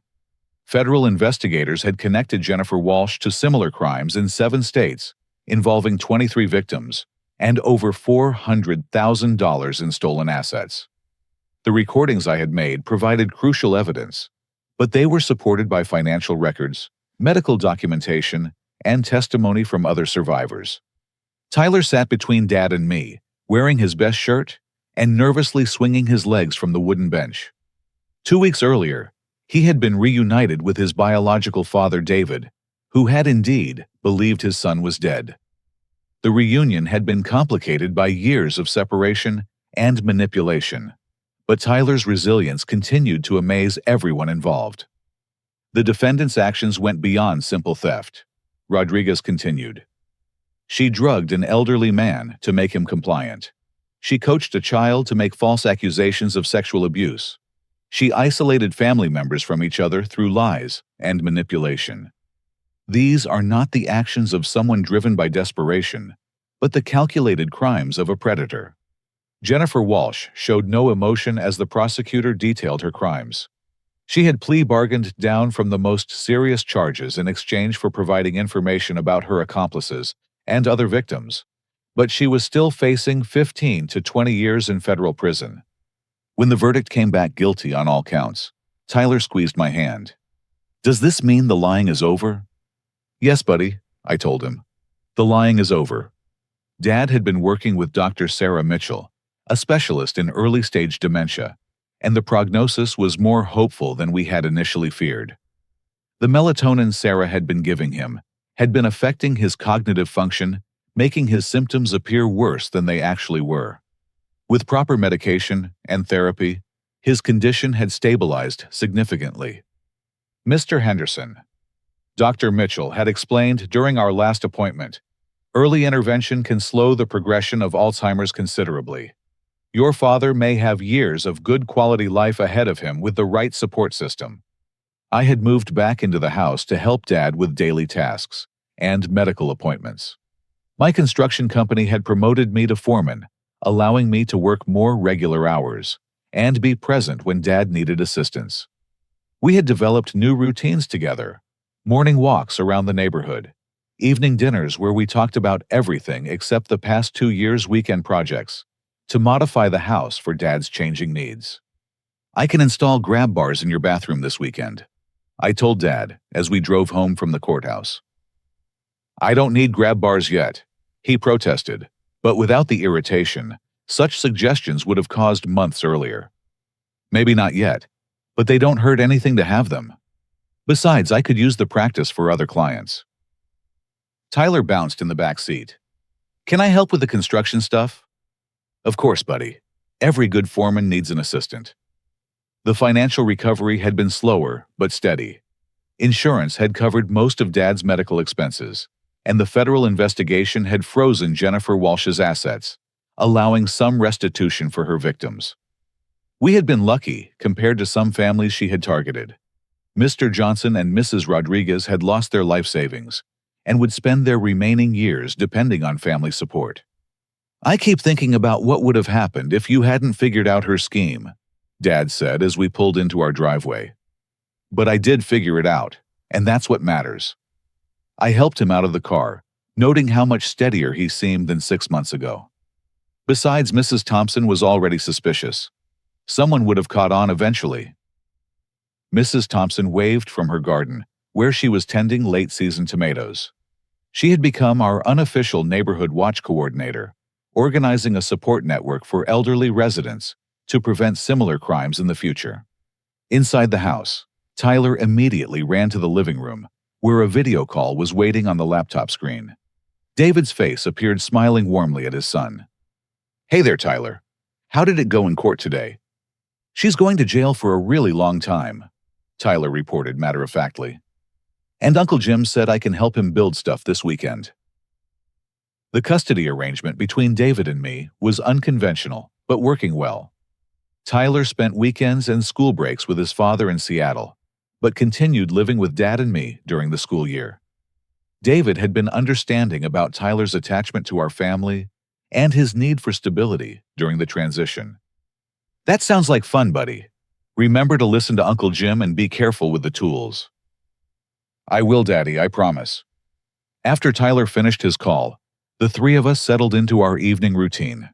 Federal investigators had connected Jennifer Walsh to similar crimes in 7 states, involving 23 victims, and over $400,000 in stolen assets. The recordings I had made provided crucial evidence, but they were supported by financial records, medical documentation, and testimony from other survivors. Tyler sat between Dad and me, wearing his best shirt and nervously swinging his legs from the wooden bench. 2 weeks earlier, he had been reunited with his biological father, David, who had indeed believed his son was dead. The reunion had been complicated by years of separation and manipulation, but Tyler's resilience continued to amaze everyone involved. The defendant's actions went beyond simple theft, Rodriguez continued. She drugged an elderly man to make him compliant. She coached a child to make false accusations of sexual abuse. She isolated family members from each other through lies and manipulation. These are not the actions of someone driven by desperation, but the calculated crimes of a predator. Jennifer Walsh showed no emotion as the prosecutor detailed her crimes. She had plea bargained down from the most serious charges in exchange for providing information about her accomplices and other victims, but she was still facing 15 to 20 years in federal prison. When the verdict came back guilty on all counts, Tyler squeezed my hand. "Does this mean the lying is over?" "Yes, buddy," I told him. "The lying is over." Dad had been working with Dr. Sarah Mitchell, a specialist in early-stage dementia, and the prognosis was more hopeful than we had initially feared. The melatonin Sarah had been giving him had been affecting his cognitive function, making his symptoms appear worse than they actually were. With proper medication and therapy, his condition had stabilized significantly. "Mr. Henderson," Dr. Mitchell had explained during our last appointment, "early intervention can slow the progression of Alzheimer's considerably. Your father may have years of good quality life ahead of him with the right support system." I had moved back into the house to help Dad with daily tasks and medical appointments. My construction company had promoted me to foreman, allowing me to work more regular hours and be present when Dad needed assistance. We had developed new routines together, morning walks around the neighborhood, evening dinners where we talked about everything except the past 2 years' weekend projects, to modify the house for Dad's changing needs. "I can install grab bars in your bathroom this weekend," I told Dad as we drove home from the courthouse. "I don't need grab bars yet," he protested, but without the irritation such suggestions would have caused months earlier. "Maybe not yet, but they don't hurt anything to have them. Besides, I could use the practice for other clients." Tyler bounced in the back seat. "Can I help with the construction stuff?" "Of course, buddy. Every good foreman needs an assistant." The financial recovery had been slower but steady. Insurance had covered most of Dad's medical expenses, and the federal investigation had frozen Jennifer Walsh's assets, allowing some restitution for her victims. We had been lucky compared to some families she had targeted. Mr. Johnson and Mrs. Rodriguez had lost their life savings and would spend their remaining years depending on family support. "I keep thinking about what would have happened if you hadn't figured out her scheme," Dad said as we pulled into our driveway. "But I did figure it out, and that's what matters." I helped him out of the car, noting how much steadier he seemed than 6 months ago. Besides, Mrs. Thompson was already suspicious. Someone would have caught on eventually. Mrs. Thompson waved from her garden, where she was tending late-season tomatoes. She had become our unofficial neighborhood watch coordinator, organizing a support network for elderly residents to prevent similar crimes in the future. Inside the house, Tyler immediately ran to the living room, where a video call was waiting on the laptop screen. David's face appeared smiling warmly at his son. "Hey there, Tyler. How did it go in court today?" "She's going to jail for a really long time," Tyler reported matter-of-factly. "And Uncle Jim said I can help him build stuff this weekend." The custody arrangement between David and me was unconventional, but working well. Tyler spent weekends and school breaks with his father in Seattle, but continued living with Dad and me during the school year. David had been understanding about Tyler's attachment to our family and his need for stability during the transition. "That sounds like fun, buddy. Remember to listen to Uncle Jim and be careful with the tools." "I will, Daddy, I promise." After Tyler finished his call, the three of us settled into our evening routine.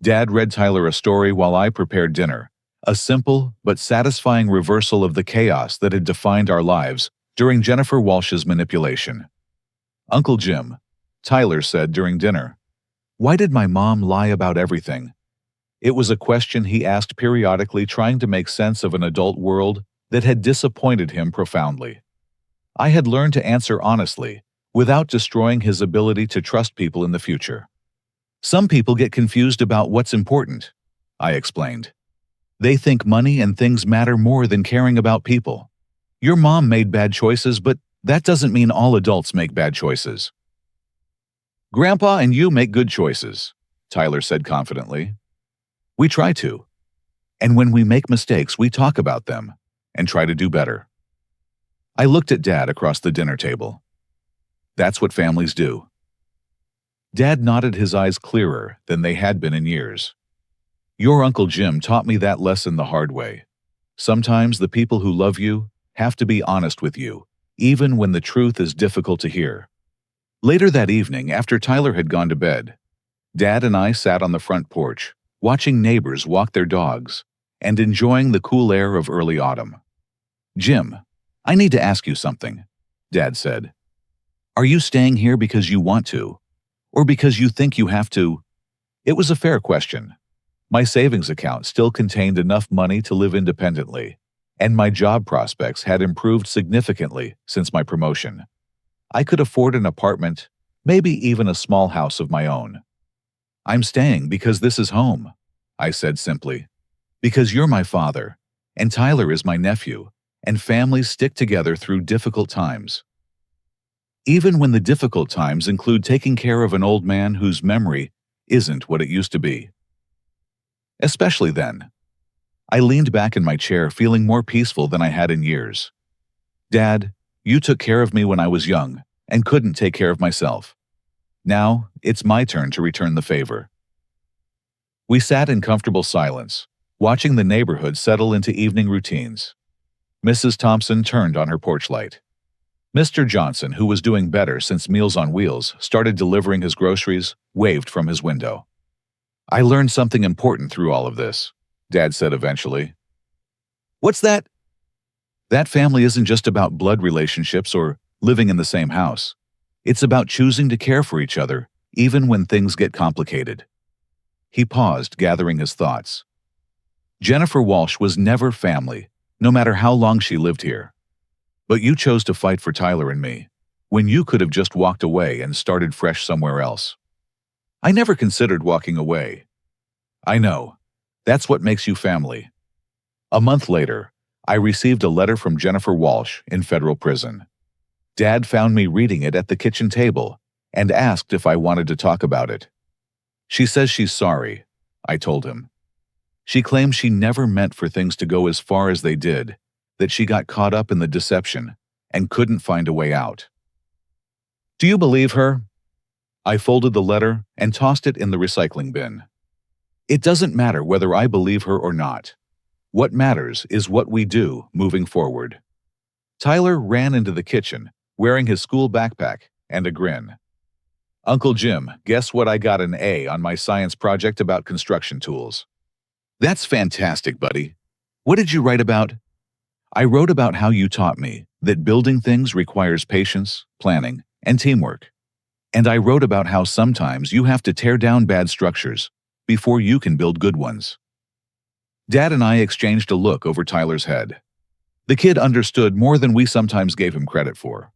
Dad read Tyler a story while I prepared dinner, a simple but satisfying reversal of the chaos that had defined our lives during Jennifer Walsh's manipulation. "Uncle Jim," Tyler said during dinner, "why did my mom lie about everything?" It was a question he asked periodically, trying to make sense of an adult world that had disappointed him profoundly. I had learned to answer honestly, without destroying his ability to trust people in the future. "Some people get confused about what's important," I explained. "They think money and things matter more than caring about people. Your mom made bad choices, but that doesn't mean all adults make bad choices." "Grandpa and you make good choices," Tyler said confidently. "We try to. And when we make mistakes, we talk about them and try to do better." I looked at Dad across the dinner table. "That's what families do." Dad nodded, his eyes clearer than they had been in years. "Your Uncle Jim taught me that lesson the hard way. Sometimes the people who love you have to be honest with you, even when the truth is difficult to hear." Later that evening, after Tyler had gone to bed, Dad and I sat on the front porch, watching neighbors walk their dogs and enjoying the cool air of early autumn. "Jim, I need to ask you something," Dad said. "Are you staying here because you want to, or because you think you have to?" It was a fair question. My savings account still contained enough money to live independently, and my job prospects had improved significantly since my promotion. I could afford an apartment, maybe even a small house of my own. "I'm staying because this is home," I said simply. "Because you're my father, and Tyler is my nephew, and families stick together through difficult times. Even when the difficult times include taking care of an old man whose memory isn't what it used to be." Especially then. I leaned back in my chair, feeling more peaceful than I had in years. "Dad, you took care of me when I was young and couldn't take care of myself. Now, it's my turn to return the favor." We sat in comfortable silence, watching the neighborhood settle into evening routines. Mrs. Thompson turned on her porch light. Mr. Johnson, who was doing better since Meals on Wheels started delivering his groceries, waved from his window. "I learned something important through all of this," Dad said eventually. "What's that?" "That family isn't just about blood relationships or living in the same house. It's about choosing to care for each other, even when things get complicated." He paused, gathering his thoughts. "Jennifer Walsh was never family, no matter how long she lived here. But you chose to fight for Tyler and me, when you could have just walked away and started fresh somewhere else." "I never considered walking away." "I know. That's what makes you family." A month later, I received a letter from Jennifer Walsh in federal prison. Dad found me reading it at the kitchen table and asked if I wanted to talk about it. "She says she's sorry," I told him. "She claims she never meant for things to go as far as they did, that she got caught up in the deception and couldn't find a way out." "Do you believe her?" I folded the letter and tossed it in the recycling bin. "It doesn't matter whether I believe her or not. What matters is what we do moving forward." Tyler ran into the kitchen, wearing his school backpack and a grin. Uncle Jim, guess what? I got an A on my science project about construction tools. That's fantastic, buddy. What did you write about? I wrote about how you taught me that building things requires patience, planning, and teamwork. And I wrote about how sometimes you have to tear down bad structures before you can build good ones. Dad and I exchanged a look over Tyler's head. The kid understood more than we sometimes gave him credit for.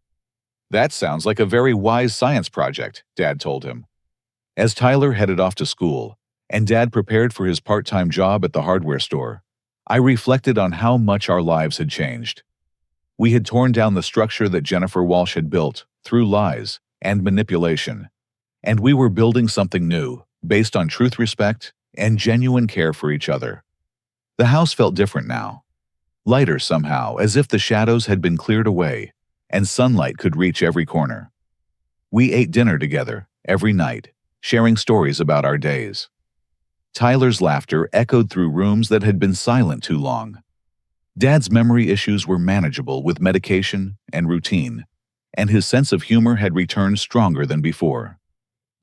That sounds like a very wise science project, Dad told him. As Tyler headed off to school, and Dad prepared for his part-time job at the hardware store, I reflected on how much our lives had changed. We had torn down the structure that Jennifer Walsh had built through lies and manipulation, and we were building something new, based on truth, respect, and genuine care for each other. The house felt different now, lighter somehow, as if the shadows had been cleared away and sunlight could reach every corner. We ate dinner together every night, sharing stories about our days. Tyler's laughter echoed through rooms that had been silent too long. Dad's memory issues were manageable with medication and routine, and his sense of humor had returned stronger than before.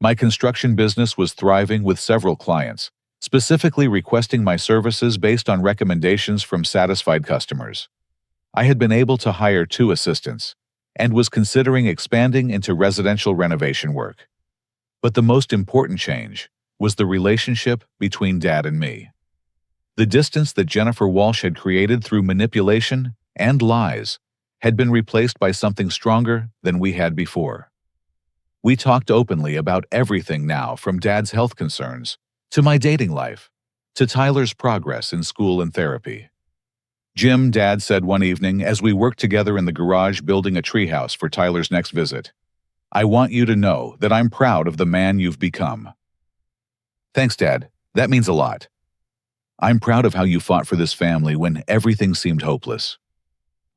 My construction business was thriving with several clients, specifically requesting my services based on recommendations from satisfied customers. I had been able to hire 2 assistants and was considering expanding into residential renovation work. But the most important change was the relationship between Dad and me. The distance that Jennifer Walsh had created through manipulation and lies had been replaced by something stronger than we had before. We talked openly about everything now, from Dad's health concerns to my dating life to Tyler's progress in school and therapy. Jim, Dad said one evening as we worked together in the garage building a treehouse for Tyler's next visit, "I want you to know that I'm proud of the man you've become." Thanks, Dad. That means a lot. I'm proud of how you fought for this family when everything seemed hopeless.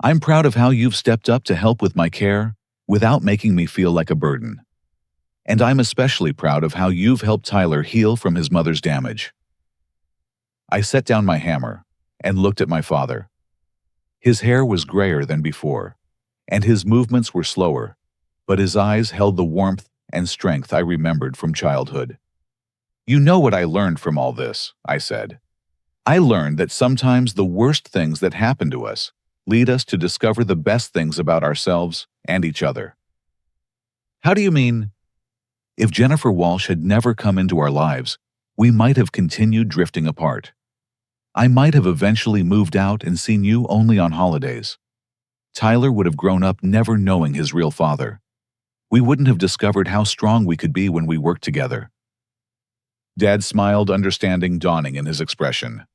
I'm proud of how you've stepped up to help with my care without making me feel like a burden. And I'm especially proud of how you've helped Tyler heal from his mother's damage. I set down my hammer and looked at my father. His hair was grayer than before, and his movements were slower, but his eyes held the warmth and strength I remembered from childhood. "You know what I learned from all this," I said. "I learned that sometimes the worst things that happen to us lead us to discover the best things about ourselves and each other." "How do you mean?" "If Jennifer Walsh had never come into our lives, we might have continued drifting apart. I might have eventually moved out and seen you only on holidays. Tyler would have grown up never knowing his real father. We wouldn't have discovered how strong we could be when we worked together." Dad smiled, understanding dawning in his expression.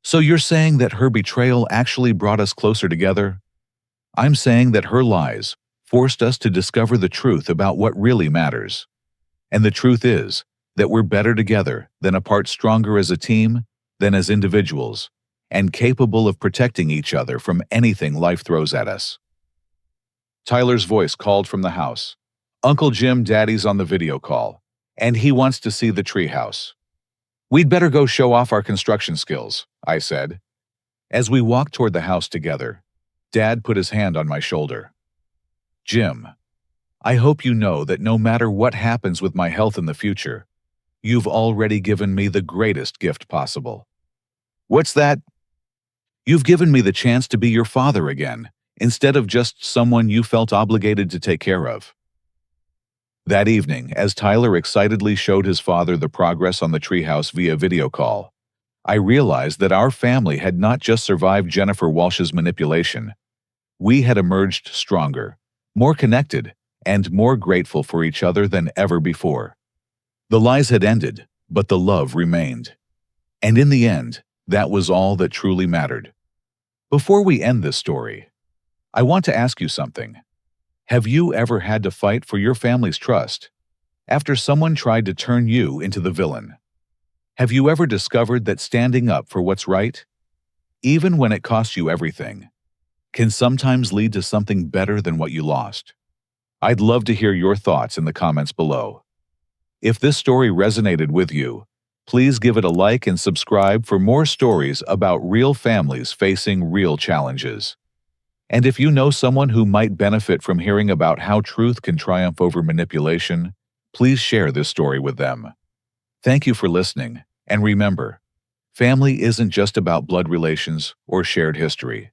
"So you're saying that her betrayal actually brought us closer together?" "I'm saying that her lies forced us to discover the truth about what really matters. And the truth is that we're better together than apart, stronger as a team than as individuals, and capable of protecting each other from anything life throws at us." Tyler's voice called from the house. "Uncle Jim, Daddy's on the video call, and he wants to see the treehouse." "We'd better go show off our construction skills," I said. As we walked toward the house together, Dad put his hand on my shoulder. "Jim, I hope you know that no matter what happens with my health in the future, you've already given me the greatest gift possible." "What's that?" "You've given me the chance to be your father again, instead of just someone you felt obligated to take care of." That evening, as Tyler excitedly showed his father the progress on the treehouse via video call, I realized that our family had not just survived Jennifer Walsh's manipulation. We had emerged stronger, more connected, and more grateful for each other than ever before. The lies had ended, but the love remained. And in the end, that was all that truly mattered. Before we end this story, I want to ask you something. Have you ever had to fight for your family's trust after someone tried to turn you into the villain? Have you ever discovered that standing up for what's right, even when it costs you everything, can sometimes lead to something better than what you lost? I'd love to hear your thoughts in the comments below. If this story resonated with you, please give it a like and subscribe for more stories about real families facing real challenges. And if you know someone who might benefit from hearing about how truth can triumph over manipulation, Please share this story with them. Thank you for listening, and remember, family isn't just about blood relations or shared history.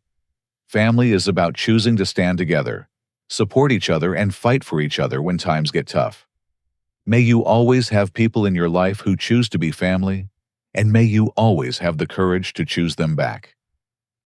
Family is about choosing to stand together, support each other, and fight for each other when times get tough. May you always have people in your life who choose to be family, and may you always have the courage to choose them back.